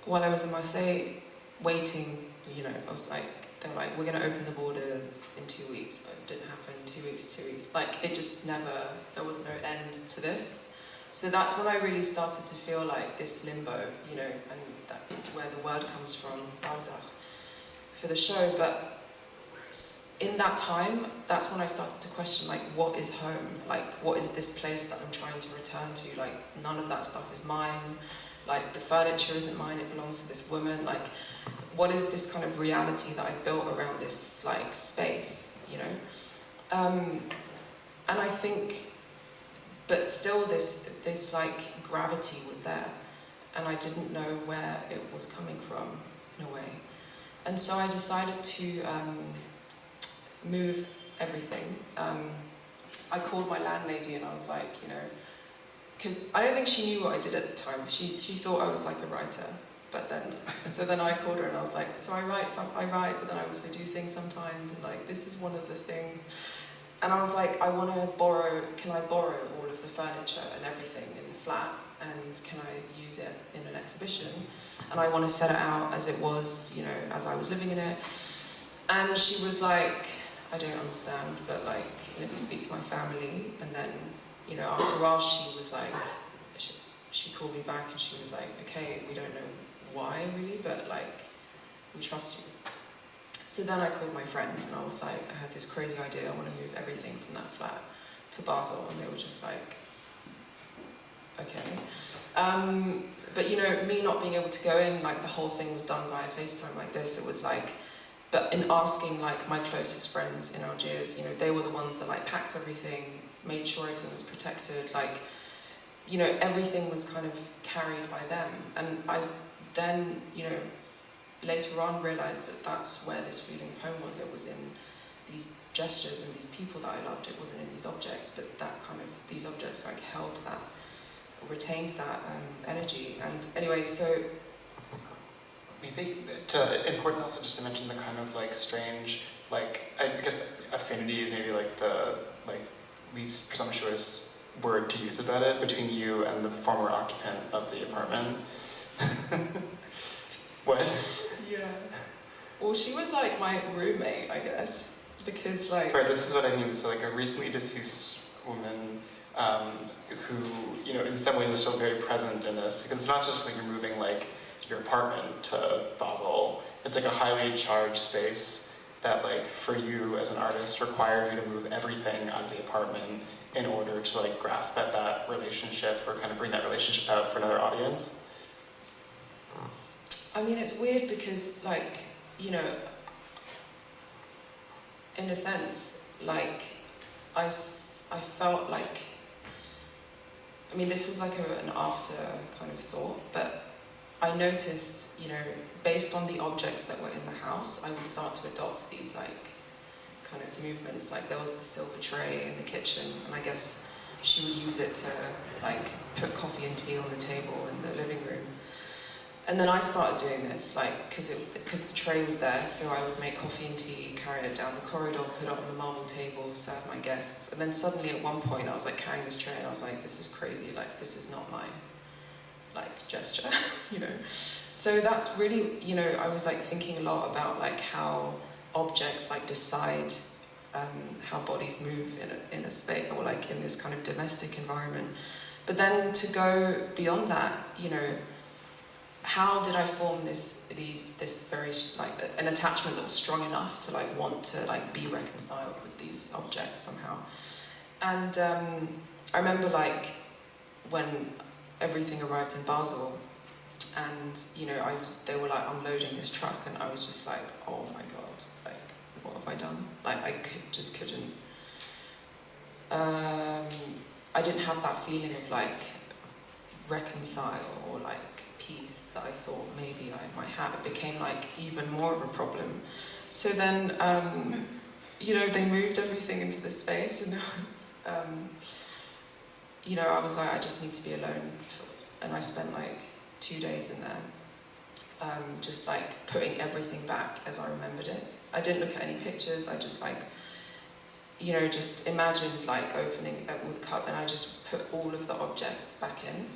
Speaker 3: while I was in Marseille waiting, you know, I was like, they were like, we're going to open the borders in 2 weeks. It didn't happen. 2 weeks. Like, it just never, there was no end to this. So that's when I really started to feel like this limbo, you know, and that's where the word comes from, Barzakh, for the show. But in that time, that's when I started to question, like, what is home? Like, what is this place that I'm trying to return to? Like, none of that stuff is mine. Like, the furniture isn't mine, it belongs to this woman. Like, what is this kind of reality that I built around this, like, space, you know? And I think, but still this like gravity was there, and I didn't know where it was coming from, in a way. And so I decided to move everything. I called my landlady and I was like, you know, because I don't think she knew what I did at the time. She thought I was like a writer. But then, so then I called her and I was like, so I write, but then I also do things sometimes, and like, this is one of the things. And I was like, can I borrow all of the furniture and everything in the flat, and can I use it in an exhibition? And I want to set it out as it was, you know, as I was living in it. And she was like, I don't understand, but like, let me speak to my family. And then, you know, after a while she was like, she called me back and she was like, okay, we don't know why really, but like, we trust you. So then I called my friends and I was like, I have this crazy idea, I want to move everything from that flat to Basel, and they were just like, okay. But you know, me not being able to go in, like the whole thing was done via FaceTime like this. It was like, but in asking like my closest friends in Algiers, you know, they were the ones that like packed everything, made sure everything was protected, like, you know, everything was kind of carried by them. And I then, you know, later on realised that that's where this feeling of home was. It was in these gestures and these people that I loved. It wasn't in these objects, but that kind of, these objects like held that, retained that energy. And anyway, so...
Speaker 2: Maybe it's important also just to mention the kind of like strange, like, I guess affinity is maybe like the like least presumptuous word to use about it, between you and the former occupant of the apartment. What?
Speaker 3: Yeah. Well, she was like my roommate, I guess, because like...
Speaker 2: Right, this is what I mean. So like a recently deceased woman who, you know, in some ways is still very present in this. Because it's not just like you're moving like your apartment to Basel. It's like a highly charged space that like for you as an artist required you to move everything out of the apartment in order to like grasp at that relationship or kind of bring that relationship out for another audience.
Speaker 3: I mean, it's weird because, like, you know, in a sense, like, I felt like, I mean, this was like an after kind of thought, but I noticed, you know, based on the objects that were in the house, I would start to adopt these, like, kind of movements. Like, there was the silver tray in the kitchen, and I guess she would use it to, like, put coffee and tea on the table in the living room. And then I started doing this, like, because the tray was there, so I would make coffee and tea, carry it down the corridor, put it on the marble table, serve my guests. And then suddenly at one point I was like carrying this tray and I was like, this is crazy, like this is not my, like, gesture, you know. So that's really, you know, I was like thinking a lot about like how objects like decide how bodies move in a space, or like in this kind of domestic environment. But then to go beyond that, you know, how did I form this very, like, an attachment that was strong enough to, like, want to, like, be reconciled with these objects somehow? And I remember, like, when everything arrived in Basel, and, you know, they were, like, unloading this truck, and I was just like, oh my God, like, what have I done? Like, I just couldn't, I didn't have that feeling of, like, reconcile or, like, peace that I thought maybe I might have. It became like even more of a problem. So then, you know, they moved everything into this space, and there was, you know, I was like, I just need to be alone. And I spent like 2 days in there, just like putting everything back as I remembered it. I didn't look at any pictures. I just like, you know, just imagined like opening it with a cup, and I just put all of the objects back in.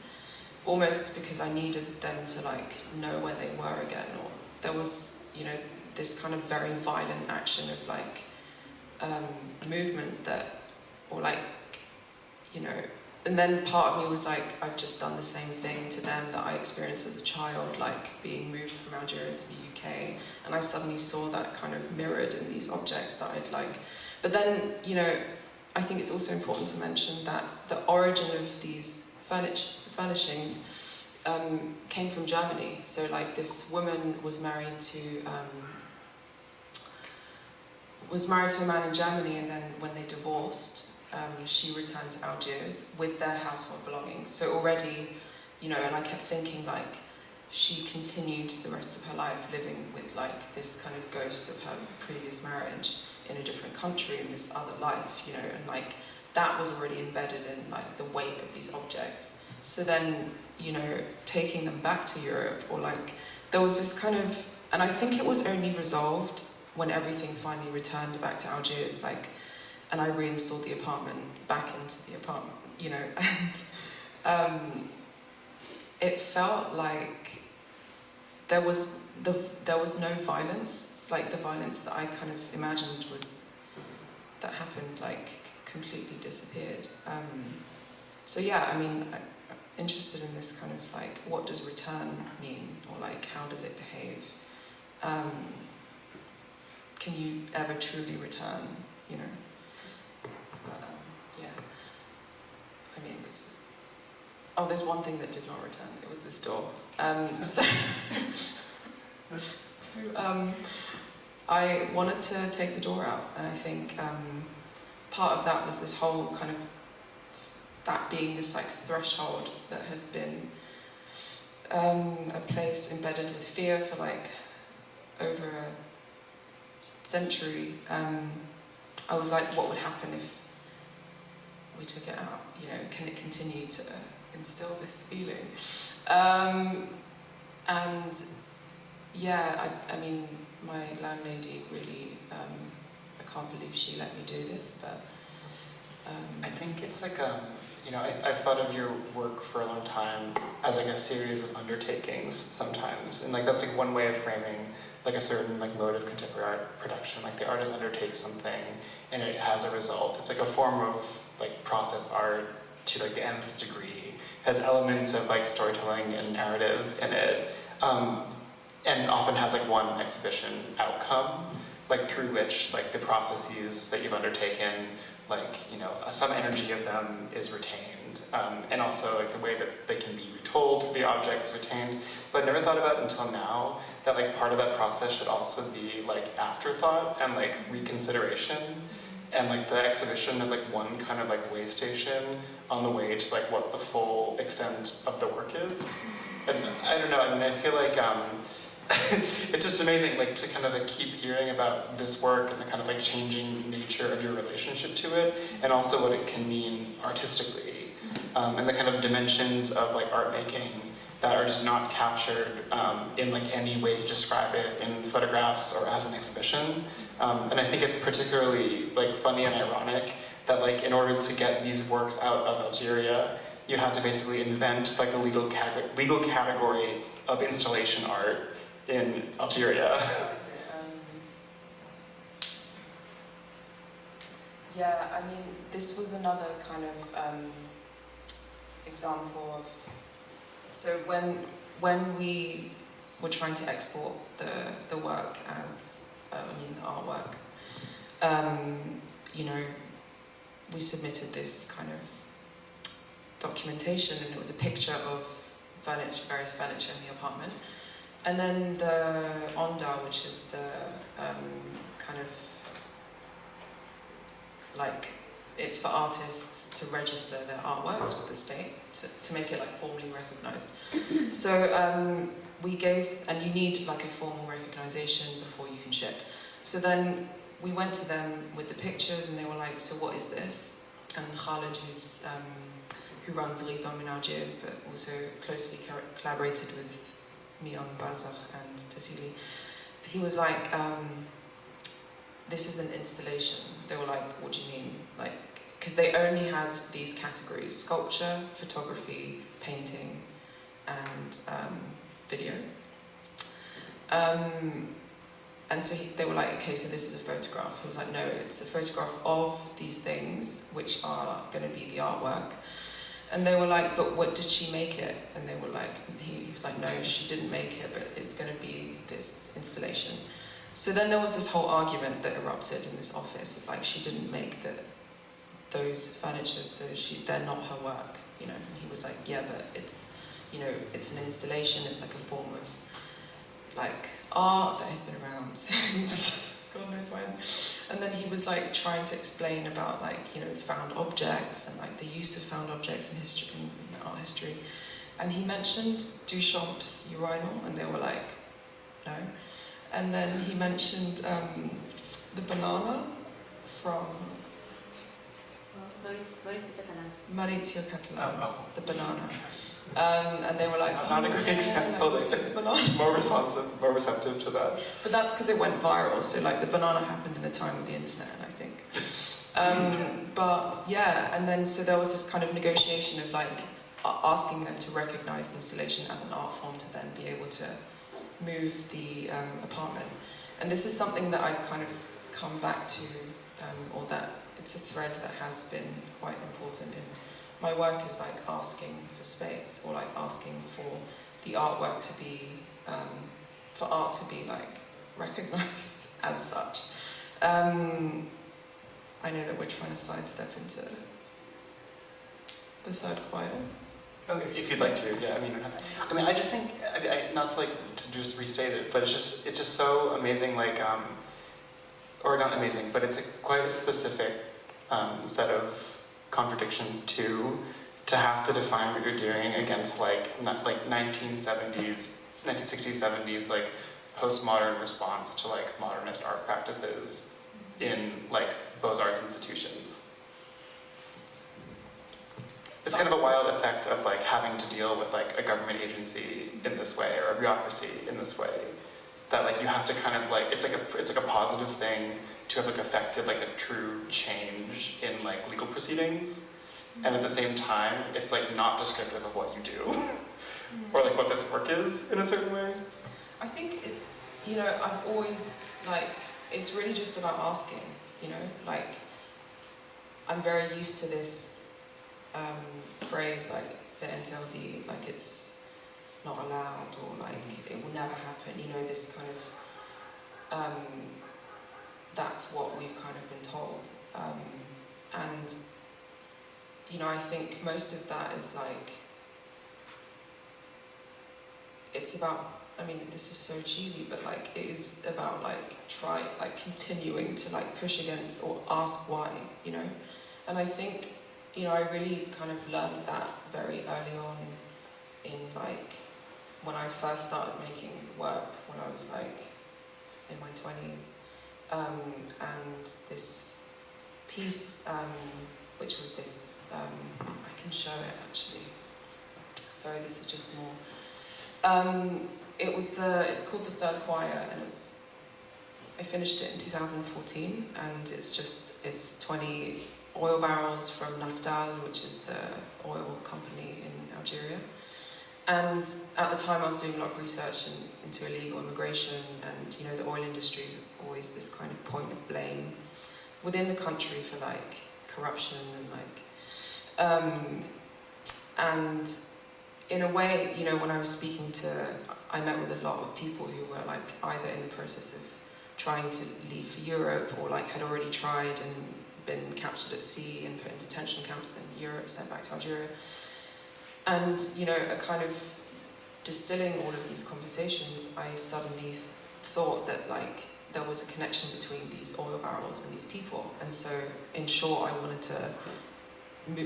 Speaker 3: Almost because I needed them to like know where they were again, or there was, you know, this kind of very violent action of like movement that, or like, you know, and then part of me was like, I've just done the same thing to them that I experienced as a child, like being moved from Algeria to the UK, and I suddenly saw that kind of mirrored in these objects that I'd like. But then, you know, I think it's also important to mention that the origin of these furnishings came from Germany. So like this woman was married to a man in Germany, and then when they divorced, she returned to Algiers with their household belongings. So already, you know, and I kept thinking like she continued the rest of her life living with like this kind of ghost of her previous marriage in a different country in this other life, you know, and like that was already embedded in like the weight of these objects. So then, you know, taking them back to Europe, or like, there was this kind of, and I think it was only resolved when everything finally returned back to Algiers, like, and I reinstalled the apartment back into the apartment, you know, and it felt like there was no violence, like the violence that I kind of imagined that happened, like, completely disappeared. So yeah, I mean, I'm interested in this kind of like, what does return mean, or like, how does it behave? Can you ever truly return, you know? Yeah. I mean, this was... Oh, there's one thing that did not return. It was this door. I wanted to take the door out, and I think part of that was this whole kind of, that being this like threshold that has been a place embedded with fear for like over a century. I was like, what would happen if we took it out? You know, can it continue to instill this feeling? And yeah, I mean, my landlady really, I can't believe she let me do this, but...
Speaker 2: I think it's like you know, I've thought of your work for a long time as like a series of undertakings sometimes, and like that's like one way of framing like a certain like mode of contemporary art production. Like the artist undertakes something and it has a result. It's like a form of like process art to like the nth degree. It has elements of like storytelling and narrative in it, and often has like one exhibition outcome, like through which like the processes that you've undertaken, like, you know, some energy of them is retained, and also like the way that they can be retold, the object is retained. But I never thought about until now that like part of that process should also be like afterthought and like reconsideration, and like the exhibition is like one kind of like way station on the way to like what the full extent of the work is. And I don't know, I mean, I feel like it's just amazing, like, to kind of like keep hearing about this work and the kind of like changing nature of your relationship to it, and also what it can mean artistically, and the kind of dimensions of like art making that are just not captured in like any way to describe it in photographs or as an exhibition. And I think it's particularly like funny and ironic that like in order to get these works out of Algeria, you had to basically invent like a legal category of installation art in Algeria.
Speaker 3: Yeah, I mean, this was another kind of example of, so when we were trying to export the work as, the artwork, you know, we submitted this kind of documentation, and it was a picture of furniture, various furniture in the apartment. And then the Onda, which is the kind of like, it's for artists to register their artworks with the state to make it like formally recognized. So we gave, and you need like a formal recognition before you can ship. So then we went to them with the pictures, and they were like, so what is this? And Khaled, who runs Rizom in Algiers, but also closely collaborated with me on Barzakh and Tassili, he was like, this is an installation. They were like, what do you mean? Like, because they only had these categories: sculpture, photography, painting, and video. And so they were like, okay, so this is a photograph. He was like, no, it's a photograph of these things, which are going to be the artwork. And they were like, but what did she make it? And they were like, he was like, no, she didn't make it, but it's going to be this installation. So then there was this whole argument that erupted in this office of like, she didn't make those furnitures, so they're not her work, you know. And he was like, yeah, but it's, you know, it's an installation, it's like a form of like art that has been around since God knows when. And then he was like trying to explain about like, you know, found objects and like the use of found objects in history, in art history. And he mentioned Duchamp's urinal, and they were like, no. And then he mentioned the banana from Maurizio Catalan, the banana. And they were like,
Speaker 2: not a great example.
Speaker 3: Like, the banana.
Speaker 2: More receptive to that.
Speaker 3: But that's because it went viral. So like the banana happened in a time of the internet, I think. But yeah, and then so there was this kind of negotiation of like asking them to recognize installation as an art form to then be able to move the apartment. And this is something that I've kind of come back to, or that it's a thread that has been quite important in my work, is like asking for space, or like asking for the artwork to be, for art to be like recognized as such. I know that we're trying to sidestep into the third choir.
Speaker 2: Oh, if you'd like to, yeah. I mean, I just think, not to like to just restate it, but it's just so amazing. Like, or not amazing, but it's quite a specific set of contradictions to have to define what you're doing against like 1960s, 70s like postmodern response to like modernist art practices in like Beaux-Arts institutions. It's kind of a wild effect of like having to deal with like a government agency in this way, or a bureaucracy in this way, that like you have to kind of like, it's like a positive thing to have like affected like a true change in like legal proceedings, and at the same time, it's like not descriptive of what you do, or like what this work is in a certain way.
Speaker 3: I think it's, you know, I've always, like, it's really just about asking, you know, like, I'm very used to this phrase, like, CNTLD, like, it's not allowed, or like, it will never happen, you know, this kind of, that's what we've kind of been told. And, you know, I think most of that is like, it's about, I mean, this is so cheesy, but like, it is about like, continuing to like push against or ask why, you know? And I think, you know, I really kind of learned that very early on in like, when I first started making work, when I was like in my 20s. And this piece, which was this, I can show it actually. Sorry, this is just more. It's called The Third Choir, and I finished it in 2014, and it's 20 oil barrels from Naftal, which is the oil company in Algeria. And at the time I was doing a lot of research into illegal immigration, and you know, the oil industry is always this kind of point of blame within the country for like corruption and like, and in a way, you know, when I was speaking I met with a lot of people who were like either in the process of trying to leave for Europe, or like had already tried and been captured at sea and put into detention camps in Europe, sent back to Algeria. And, you know, a kind of distilling all of these conversations, I suddenly thought that, like, there was a connection between these oil barrels and these people. And so, in short, I wanted to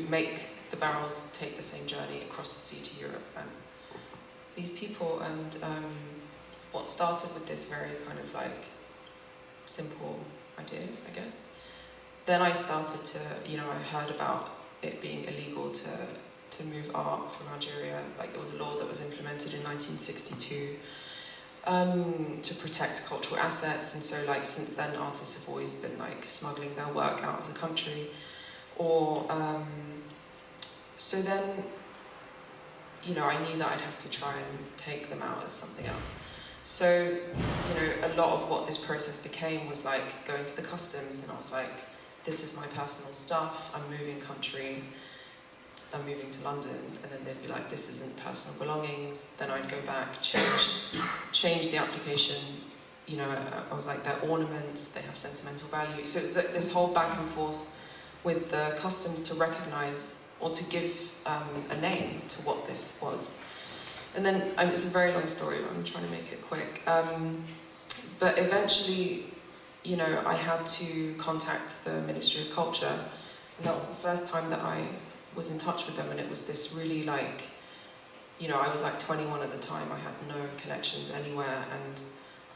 Speaker 3: make the barrels take the same journey across the sea to Europe as these people. And what started with this very kind of, like, simple idea, I guess. Then I started to, you know, I heard about it being illegal to move art from Algeria. Like, it was a law that was implemented in 1962 to protect cultural assets, and so like since then artists have always been like smuggling their work out of the country. Or so then, you know, I knew that I'd have to try and take them out as something else. So, you know, a lot of what this process became was like going to the customs, and I was like, this is my personal stuff, I'm moving country, I'm moving to London, and then they'd be like, this isn't personal belongings. Then I'd go back, change the application. You know, I was like, they're ornaments, they have sentimental value. So it's this whole back and forth with the customs to recognize or to give a name to what this was. And then, it's a very long story, I'm trying to make it quick. But eventually, you know, I had to contact the Ministry of Culture, and that was the first time that I was in touch with them, and it was this really like, you know, I was like 21 at the time, I had no connections anywhere, and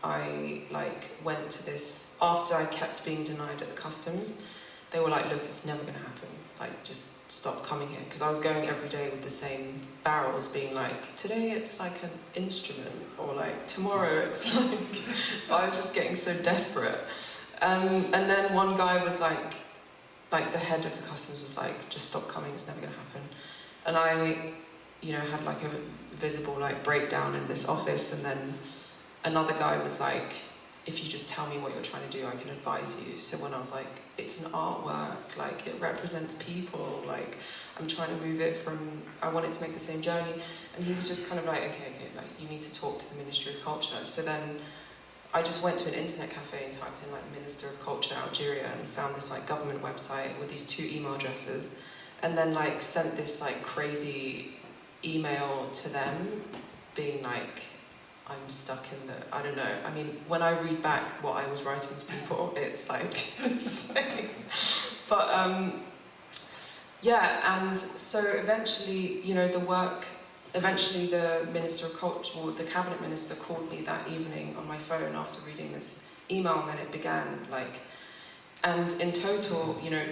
Speaker 3: I like went to this, after I kept being denied at the customs, they were like, look, it's never gonna happen, like just stop coming here, because I was going every day with the same barrels, being like, today it's like an instrument, or like tomorrow it's like, I was just getting so desperate. And then one guy was like the head of the customs was like, just stop coming, it's never gonna happen. And I, you know, had like a visible like breakdown in this office, and then another guy was like, if you just tell me what you're trying to do, I can advise you. So when I was like, it's an artwork, like it represents people, like I'm trying to move it from, I want it to make the same journey. And he was just kind of like, okay, like you need to talk to the Ministry of Culture. So then I just went to an internet cafe and typed in like Minister of Culture Algeria, and found this like government website with these 2 email addresses, and then like sent this like crazy email to them being like, I'm stuck in the, I don't know, I mean, when I read back what I was writing to people, it's like insane. But yeah, and so eventually, you know, eventually the Minister of Culture, or the Cabinet Minister, called me that evening on my phone after reading this email, and then it began, like, and in total, you know,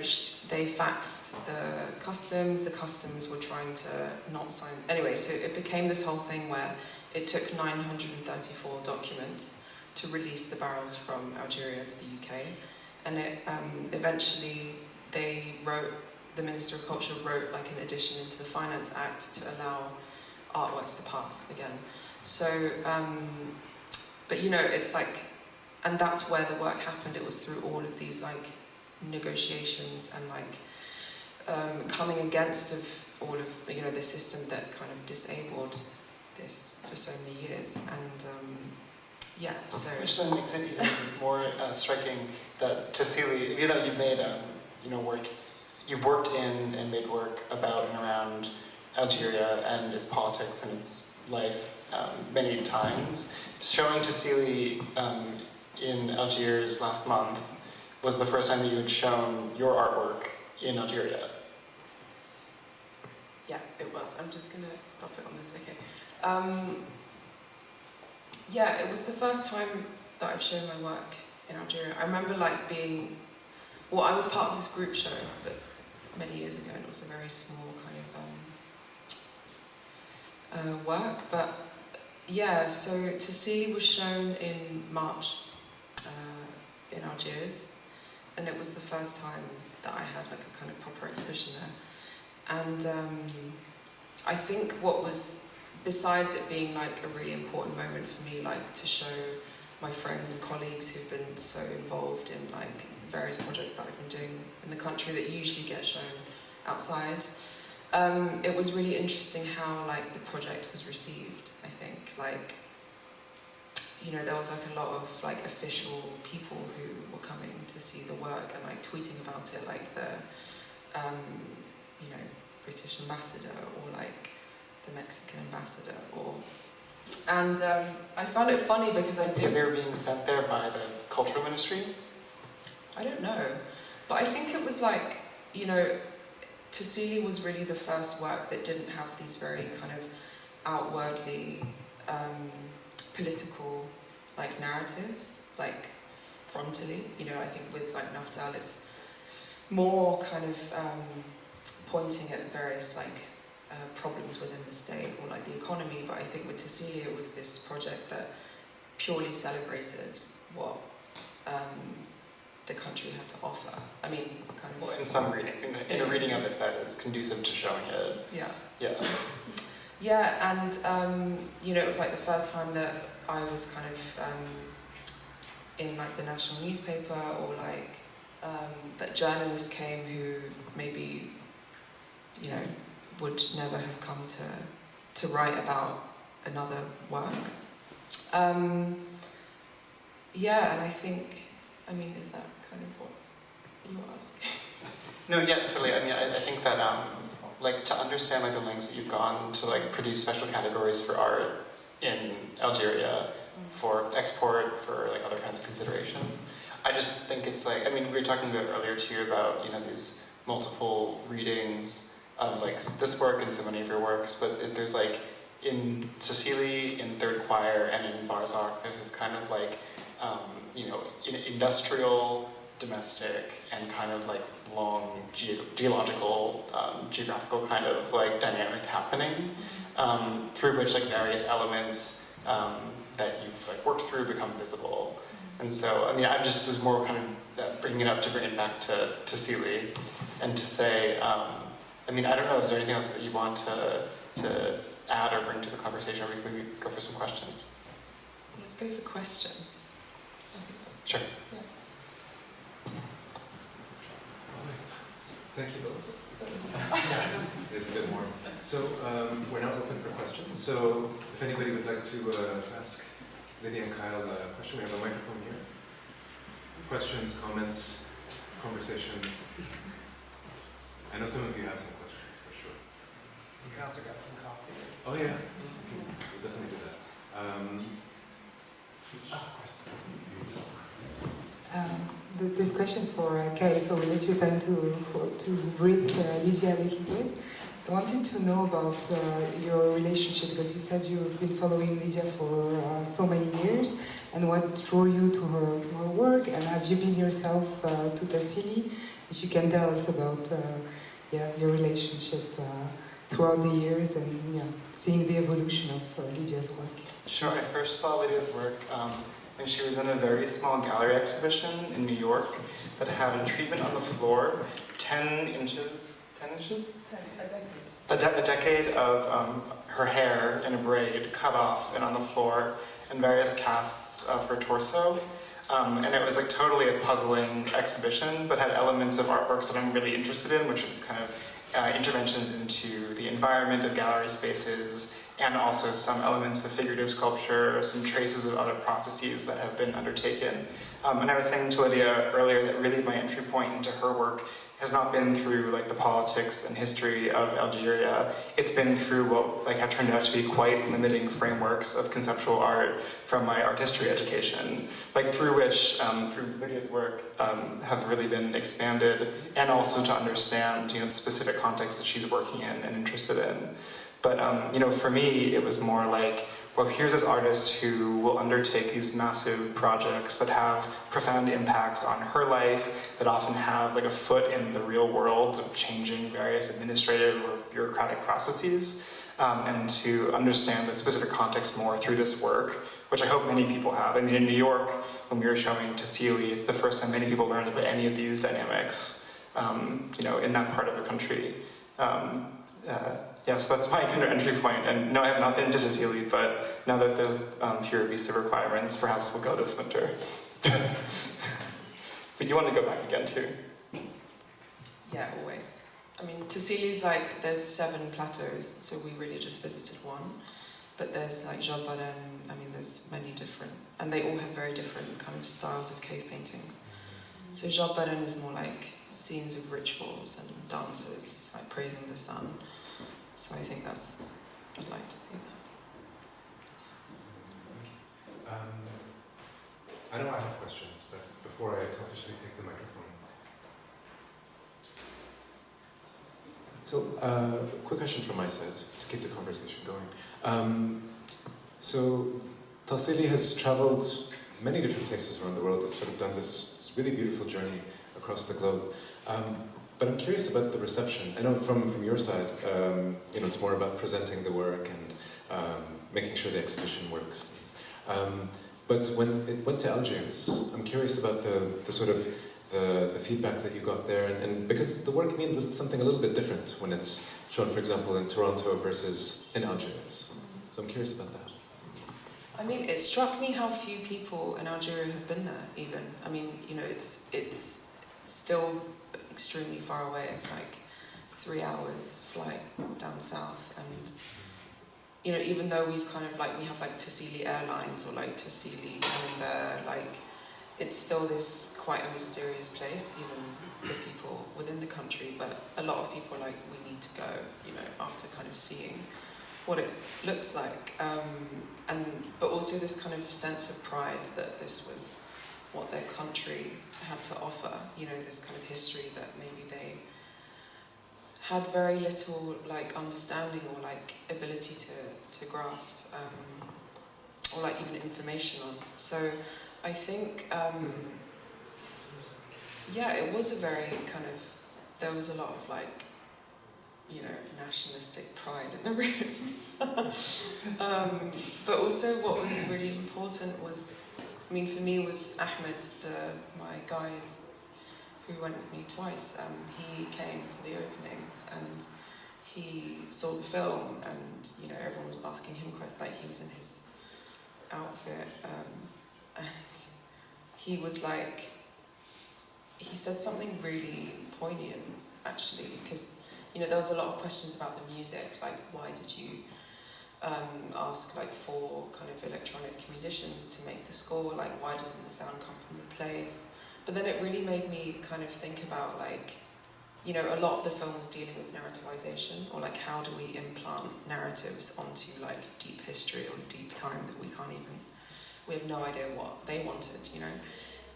Speaker 3: they faxed the customs were trying to not sign, anyway, so it became this whole thing where it took 934 documents to release the barrels from Algeria to the UK, and it eventually they wrote the Minister of Culture wrote like an addition into the Finance Act to allow artworks to pass again. So, but you know, it's like, and that's where the work happened. It was through all of these like negotiations and like coming against of all of, you know, the system that kind of disabled this for so many years. And yeah, so.
Speaker 2: Which then makes it even more striking that Tassili, even though you've made, you know, you've worked in and made work about and around Algeria and its politics and its life many times, showing Tassili in Algiers last month was the first time that you had shown your artwork in Algeria.
Speaker 3: Yeah, it was. I'm just gonna stop it on this, okay. Yeah, it was the first time that I've shown my work in Algeria. I remember like being, well, I was part of this group show, but many years ago, and it was a very small kind of work. But yeah, so Tassili was shown in March in Algiers, and it was the first time that I had like a kind of proper exhibition there. And I think what was, besides it being like a really important moment for me, like to show my friends and colleagues who've been so involved in like various projects that I've been doing in the country that usually get shown outside, it was really interesting how like the project was received. I think like, you know, there was like a lot of like official people who were coming to see the work and like tweeting about it, like the you know, British ambassador or like the Mexican ambassador, or and I found it funny because I think
Speaker 2: because they were being sent there by the cultural ministry.
Speaker 3: I don't know, but I think it was like, you know, Tassili was really the first work that didn't have these very kind of outwardly political like narratives, like frontally. You know, I think with like Naftal, it's more kind of pointing at various like problems within the state or like the economy. But I think with Tassili, it was this project that purely celebrated what the country had to offer. I mean, kind of.
Speaker 2: Well, in some reading, in a reading of it that is conducive to showing it.
Speaker 3: Yeah.
Speaker 2: Yeah.
Speaker 3: Yeah, and you know, it was like the first time that I was kind of in like the national newspaper, or like that journalists came who maybe, you know, would never have come to write about another work. Yeah, and I think, I mean, is that kind of what you were asking?
Speaker 2: No, yeah, totally. I mean, I think that like to understand like the lengths that you've gone to like produce special categories for art in Algeria, for export, for like other kinds of considerations. I just think it's like, I mean, we were talking about earlier too about, you know, these multiple readings of like this work and so many of your works, but there's like in Tassili, in Third Choir, and in Barzak, there's this kind of like, you know, industrial, domestic, and kind of like long geographical kind of like dynamic happening, through which like various elements that you've like worked through become visible. And so, I mean, I just was more kind of bringing it up to bring it back to Tassili, and to say, I mean, I don't know, is there anything else that you want to add or bring to the conversation, or we can go for some questions?
Speaker 3: Let's go for questions.
Speaker 2: Sure.
Speaker 3: Yeah.
Speaker 1: Alright. Thank you both. It's a bit more. So we're now open for questions. So if anybody would like to ask Lydia and Kyle a question, we have a microphone here. Questions, comments, conversation. I know some of you have some questions for sure.
Speaker 5: You can also grab some coffee.
Speaker 1: Oh yeah, we'll definitely do that. Of course.
Speaker 6: This question for Kyle, so we let you time to breathe Lydia a little bit. I wanted to know about your relationship, because you said you've been following Lydia for so many years, and what drew you to her work, and have you been yourself to Tassili? If you can tell us about your relationship throughout the years, and seeing the evolution of Lydia's work.
Speaker 2: Sure, I first saw Lydia's work when she was in a very small gallery exhibition in New York that had a treatment on the floor 10 inches 10 inches?
Speaker 3: A decade.
Speaker 2: A decade of her hair in a braid, cut off and on the floor, and various casts of her torso. And it was like totally a puzzling exhibition, but had elements of artworks that I'm really interested in, which is kind of interventions into the environment of gallery spaces, and also some elements of figurative sculpture, some traces of other processes that have been undertaken. And I was saying to Lydia earlier that really my entry point into her work has not been through like the politics and history of Algeria. It's been through what like have turned out to be quite limiting frameworks of conceptual art from my art history education, like through which, through Lydia's work, have really been expanded, and also to understand, you know, the specific context that she's working in and interested in. But you know, for me, it was more like, well, here's this artist who will undertake these massive projects that have profound impacts on her life, that often have like a foot in the real world of changing various administrative or bureaucratic processes, and to understand the specific context more through this work, which I hope many people have. I mean, in New York, when we were showing Tassili, it's the first time many people learned about any of these dynamics, you know, in that part of the country. Yes, that's my kind of entry point. And no, I have not been to Tassili, but now that there's fewer visa requirements, perhaps we'll go this winter. But you want to go back again too?
Speaker 3: Yeah, always. I mean, Tassili's like, there's 7 plateaus, so we really just visited one. But there's like Jabbaran, I mean, there's many different, and they all have very different kind of styles of cave paintings. So Jabbaran is more like scenes of rituals and dances, like praising the sun. So I think that's, I'd like to see that.
Speaker 1: I know I have questions, but before I selfishly take the microphone. So, quick question from my side to keep the conversation going. So, Tassili has traveled many different places around the world. It's sort of done this really beautiful journey across the globe. But I'm curious about the reception. I know from your side, you know, it's more about presenting the work and making sure the exhibition works. But when it went to Algiers, I'm curious about the sort of the feedback that you got there, and because the work means something a little bit different when it's shown, for example, in Toronto versus in Algiers. So I'm curious about that.
Speaker 3: I mean, it struck me how few people in Algeria have been there, even. I mean, you know, it's still extremely far away. It's like 3 hours flight down south, and you know, even though we've kind of like, we have like Tassili Airlines or like Tassili coming there, like it's still this quite a mysterious place, even for people within the country. But a lot of people are like, we need to go, you know, after kind of seeing what it looks like, but also this kind of sense of pride that this was what their country had to offer, you know, this kind of history that maybe they had very little like understanding or like ability to grasp, or like even information on. So I think, yeah, it was a very kind of, there was a lot of like, you know, nationalistic pride in the room. But also what was really important was, I mean, for me was Ahmed, my guide, who went with me twice. He came to the opening and he saw the film, and you know, everyone was asking him like he was in his outfit, and he was like, he said something really poignant actually, because you know, there was a lot of questions about the music, like why did you ask like 4 kind of electronic musicians to make the score, like why doesn't the sound come from the place? But then it really made me kind of think about like, you know, a lot of the films dealing with narrativization, or like how do we implant narratives onto like deep history or deep time that we have no idea what they wanted, you know?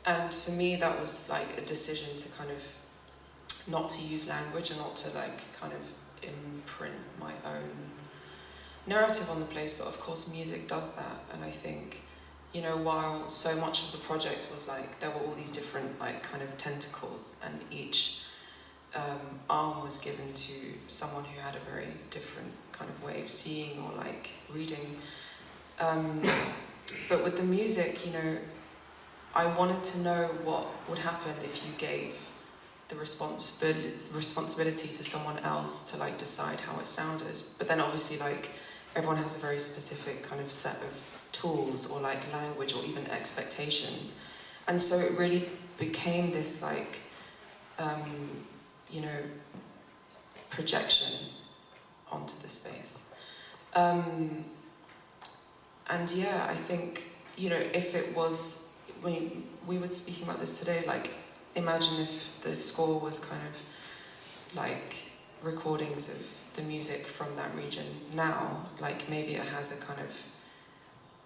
Speaker 3: And for me that was like a decision to kind of not to use language and not to like kind of imprint my own narrative on the place, but of course music does that. And I think, you know, while so much of the project was like, there were all these different like kind of tentacles, and each arm was given to someone who had a very different kind of way of seeing or like reading. But with the music, you know, I wanted to know what would happen if you gave the responsibility to someone else to like decide how it sounded. But then obviously like everyone has a very specific kind of set of tools or like language or even expectations. And so it really became this like, you know, projection onto the space. And yeah, I think, you know, if it was, when we were speaking about this today, like, imagine if the score was kind of like recordings of the music from that region now, like maybe it has a kind of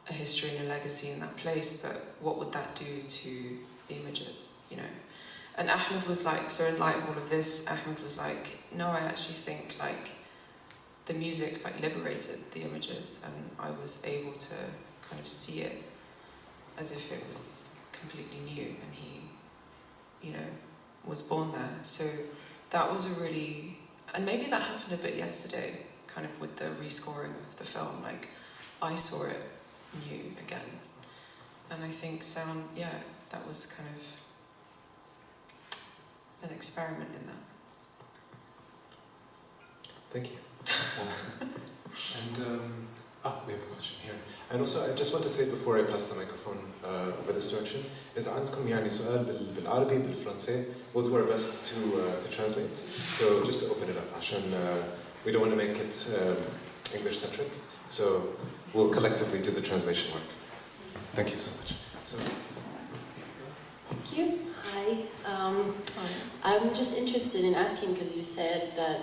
Speaker 3: a history and a legacy in that place, but what would that do to the images, you know? And Ahmed was like, so in light of all of this, Ahmed was like, no, I actually think like the music like liberated the images, and I was able to kind of see it as if it was completely new, and he, you know, was born there. So that was a really, and maybe that happened a bit yesterday, kind of with the rescoring of the film, like I saw it new again. And I think sound, yeah, that was kind of an experiment in that.
Speaker 1: Thank you. We have a question here. And also, I just want to say before I pass the microphone over this direction, is عندكم يعني سؤال بالعربي بالفرنسي? We'll do our best to translate. So just to open it up, عشان we don't want to make it English-centric. So we'll collectively do the translation work. Thank you so much. So.
Speaker 7: Thank you. Hi. I'm just interested in asking, because you said that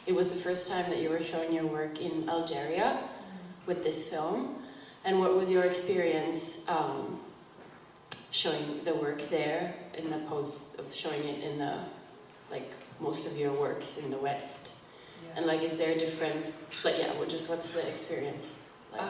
Speaker 7: it was the first time that you were showing your work in Algeria with this film. And what was your experience showing the work there, in opposed of showing it in the, like, most of your works in the West? Yeah. And like, is there a different, like, yeah, what's the experience like?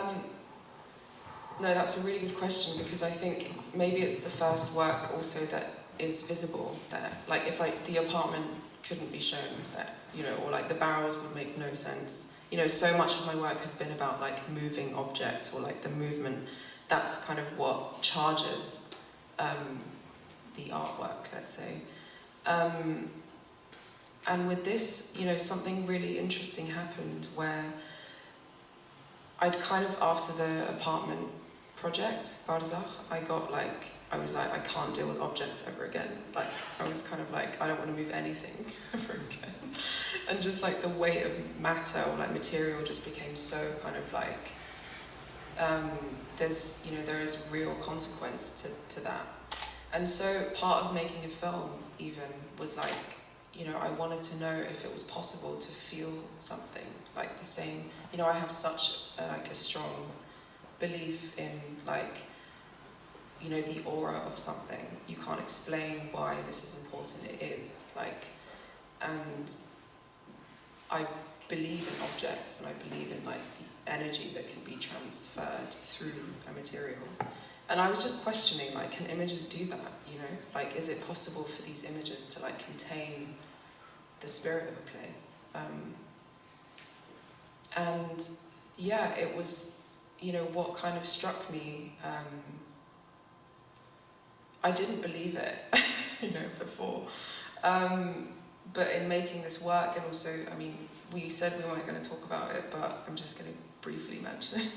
Speaker 3: No, that's a really good question, because I think maybe it's the first work also that is visible there. Like if the apartment couldn't be shown there, you know, or like the barrels would make no sense. You know, so much of my work has been about like moving objects or like the movement. That's kind of what charges the artwork, let's say. And with this, you know, something really interesting happened where I'd kind of, after the apartment project, Barzakh, I was like, I can't deal with objects ever again. Like, I was kind of like, I don't want to move anything ever again. And just like the weight of matter or like material just became so kind of like, there is real consequence to that. And so part of making a film even was like, you know, I wanted to know if it was possible to feel something like the same. You know, I have such a strong belief in like, you know, the aura of something. You can't explain why this is important, it is. Like, and I believe in objects, and I believe in like the energy that can be transferred through a material. And I was just questioning, like, can images do that, you know? Like, is it possible for these images to like contain the spirit of a place? And yeah, it was, you know, what kind of struck me, I didn't believe it, you know, before. But in making this work, and also, I mean, we said we weren't going to talk about it, but I'm just going to briefly mention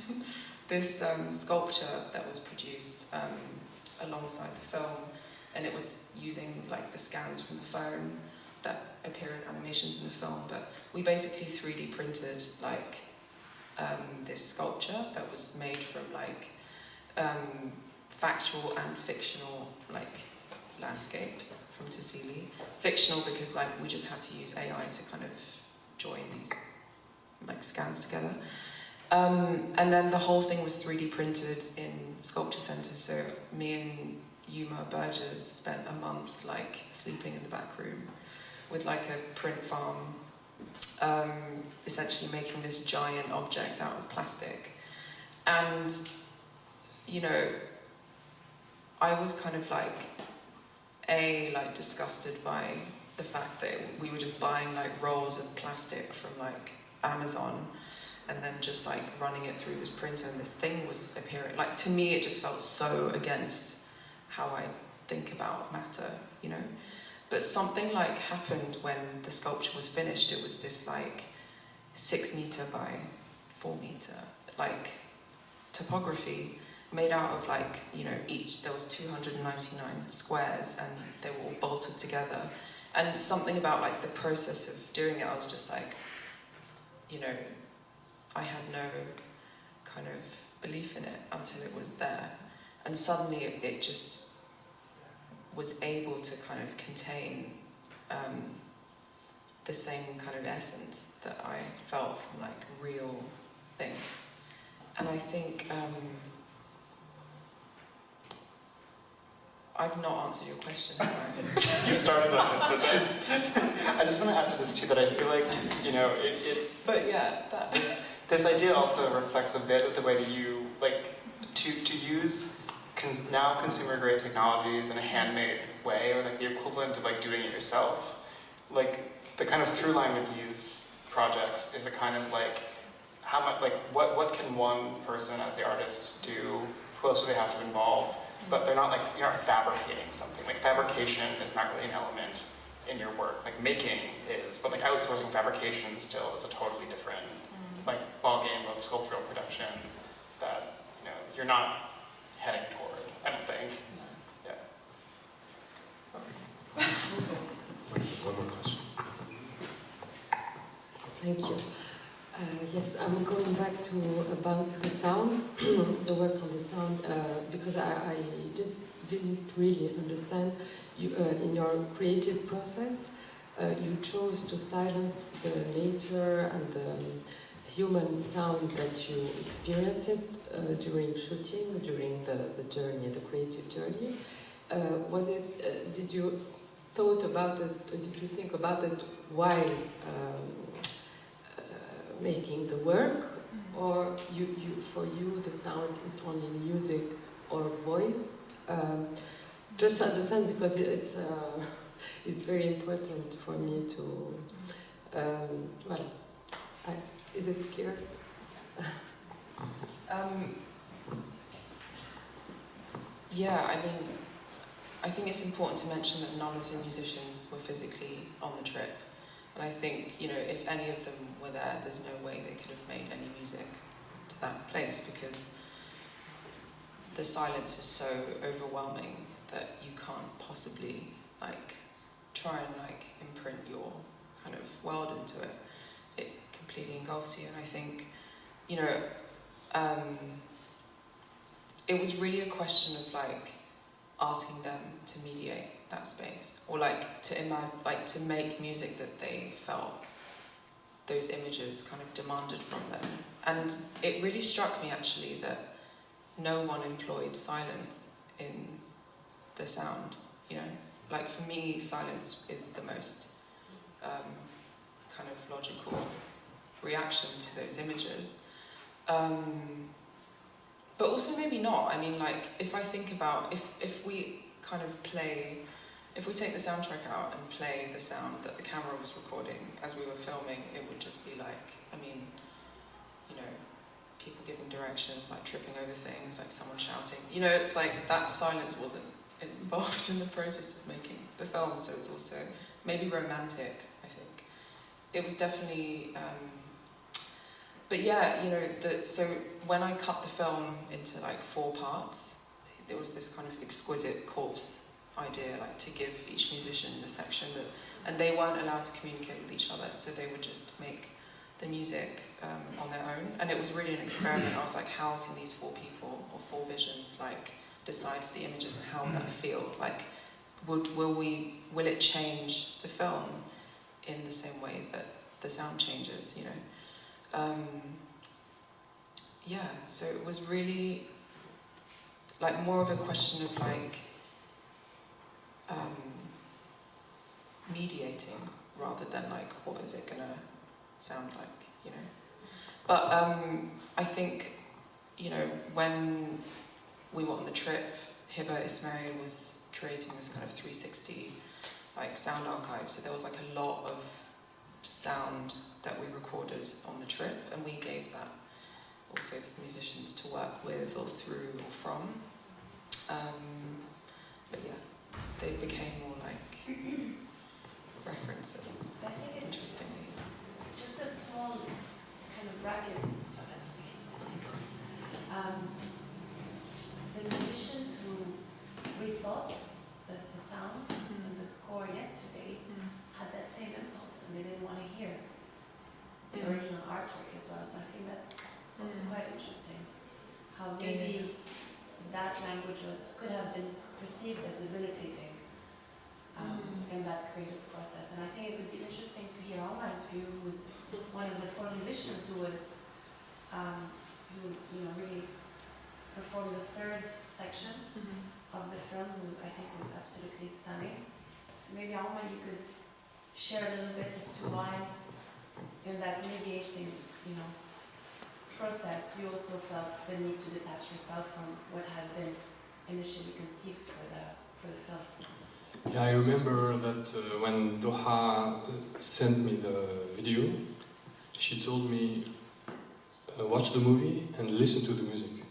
Speaker 3: this sculpture that was produced alongside the film, and it was using like the scans from the phone that appear as animations in the film, but we basically 3D printed like this sculpture that was made from like factual and fictional like landscapes from Tassili. Fictional because like we just had to use AI to kind of join these like scans together. And then the whole thing was 3D printed in SculptureCentre, so me and Yuma Burgess spent a month like sleeping in the back room with like a print farm, essentially making this giant object out of plastic. And, you know, I was kind of like, disgusted by the fact that we were just buying like rolls of plastic from like Amazon and then just like running it through this printer, and this thing was appearing. Like, to me, it just felt so against how I think about matter, you know? But something like happened when the sculpture was finished. It was this like 6 meter by 4 meter like topography made out of like, you know, there was 299 squares and they were all bolted together. And something about like the process of doing it, I was just like, you know, I had no kind of belief in it until it was there. And suddenly it just was able to kind of contain the same kind of essence that I felt from like real things. And I think I've not answered your question, have I?
Speaker 2: You started on it, but I just want to add to this too that I feel like, you know,
Speaker 3: But yeah, that.
Speaker 2: This idea also reflects a bit of the way that you like to use now consumer-grade technologies in a handmade way, or like the equivalent of like doing it yourself. Like the kind of through line with these projects is a kind of like how much, like what can one person as the artist do? Who else do they have to involve? But they're not like, you're not fabricating something. Like fabrication is not really an element in your work. Like making is, but like outsourcing fabrication still is a totally different like ballgame of sculptural production that, you know, you're not heading toward, I don't think. Yeah.
Speaker 3: Sorry.
Speaker 1: One more question.
Speaker 8: Thank you. Yes, I'm going back to about the sound, the work on the sound, because I didn't really understand you in your creative process. You chose to silence the nature and the human sound that you experienced during shooting, during the journey, the creative journey. Was it? Did you thought about it? Did you think about it while making the work, or for you the sound is only music or voice? Just to understand, because it's very important for me to. Well, is it clear?
Speaker 3: Yeah, I mean, I think it's important to mention that none of the musicians were physically on the trip. And I think, you know, if any of them were there, there's no way they could have made any music to that place, because the silence is so overwhelming that you can't possibly, like, try and, like, imprint your kind of world into it. It completely engulfs you. And I think, you know, it was really a question of, like, asking them to mediate that space, or like to make music that they felt those images kind of demanded from them. And it really struck me actually that no one employed silence in the sound, you know? Like for me, silence is the most kind of logical reaction to those images. But also maybe not. I mean, like, if I think about, if we kind of if we take the soundtrack out and play the sound that the camera was recording as we were filming, it would just be like, I mean, you know, people giving directions, like tripping over things, like someone shouting. You know, it's like that silence wasn't involved in the process of making the film, so it's also maybe romantic, I think. It was definitely, but yeah, you know, so when I cut the film into like 4 parts, there was this kind of exquisite corpse idea, like to give each musician a section that, and they weren't allowed to communicate with each other, so they would just make the music on their own. And it was really an experiment. I was like, how can these 4 people or 4 visions like decide for the images, and how would that feel? Like, will it change the film in the same way that the sound changes, you know? Yeah, so it was really like more of a question of like mediating rather than like what is it gonna sound like, you know? But I think, you know, when we were on the trip, Hiba Ismail was creating this kind of 360 like sound archive, so there was like a lot of sound that we recorded on the trip, and we gave that also to the musicians to work with or through or from. But yeah, they became more like references,
Speaker 4: I think it's
Speaker 3: interestingly.
Speaker 4: just a small kind of bracket. The musicians who rethought the sound and the score yesterday had that same impulse, and they didn't want to hear the original artwork as well. So I think that's also quite interesting. How maybe that language could have been perceived as debilitating in that creative process. And I think it would be interesting to hear Alma's view, who's one of the 4 musicians who was who really performed the 3rd section of the film, who I think was absolutely stunning. Maybe Alma, you could share a little bit as to why, in that mediating, process, you also felt the need to detach yourself from what had been initially conceived for the film.
Speaker 9: Yeah, I remember that when Doha sent me the video, she told me, watch the movie and listen to the music.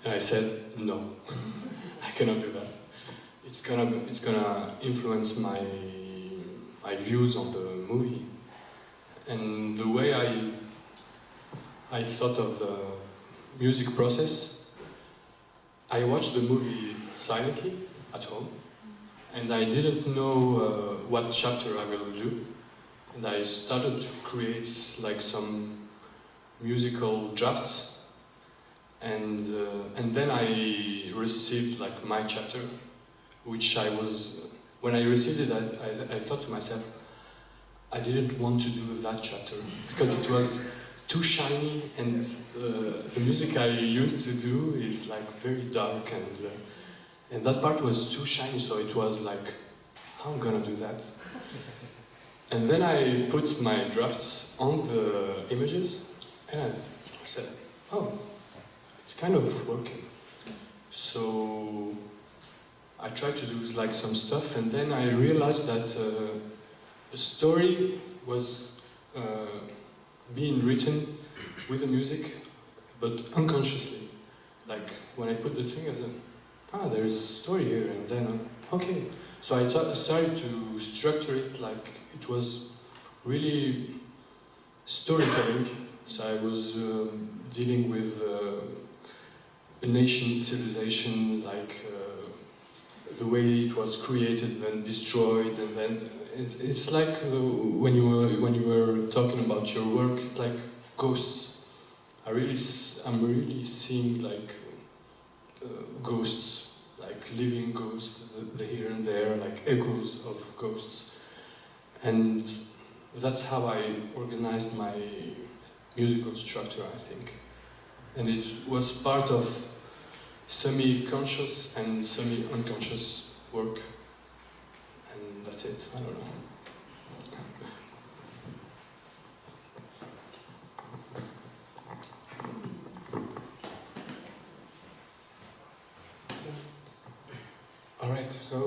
Speaker 9: And I said, no, I cannot do that. It's gonna influence my views on the movie. And the way I thought of the music process, I watched the movie silently at home, and I didn't know what chapter I will do. And I started to create like some musical drafts, and then I received like my chapter, which when I received it, I thought to myself, I didn't want to do that chapter because it was too shiny, and the music I used to do is like very dark, and that part was too shiny, so it was like, how am I gonna do that? And then I put my drafts on the images, and I said, oh, it's kind of working. So I tried to do like some stuff, and then I realized that a story was being written with the music, but unconsciously. Like when I put the thing, I said, there is a story here, and then okay. So I started to structure it like it was really storytelling. So I was dealing with an ancient civilization, like the way it was created and destroyed, and then it's like when you were talking about your work, like ghosts. I'm really seeing like ghosts, like living ghosts, the here and there, like echoes of ghosts, and that's how I organized my musical structure, I think. And it was part of semi-conscious and semi-unconscious work. And that's it, I don't know.
Speaker 1: All right, so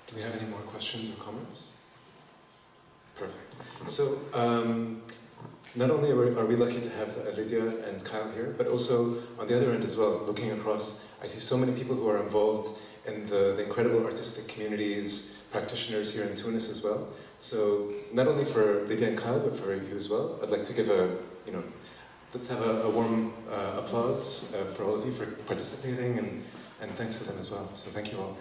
Speaker 1: do we have any more questions or comments? Perfect. So not only are we lucky to have Lydia and Kyle here, but also on the other end as well, looking across, I see so many people who are involved in the incredible artistic communities, practitioners here in Tunis as well. So not only for Lydia and Kyle, but for you as well, I'd like to give let's have a warm applause for all of you for participating, and thanks to them as well. So thank you all.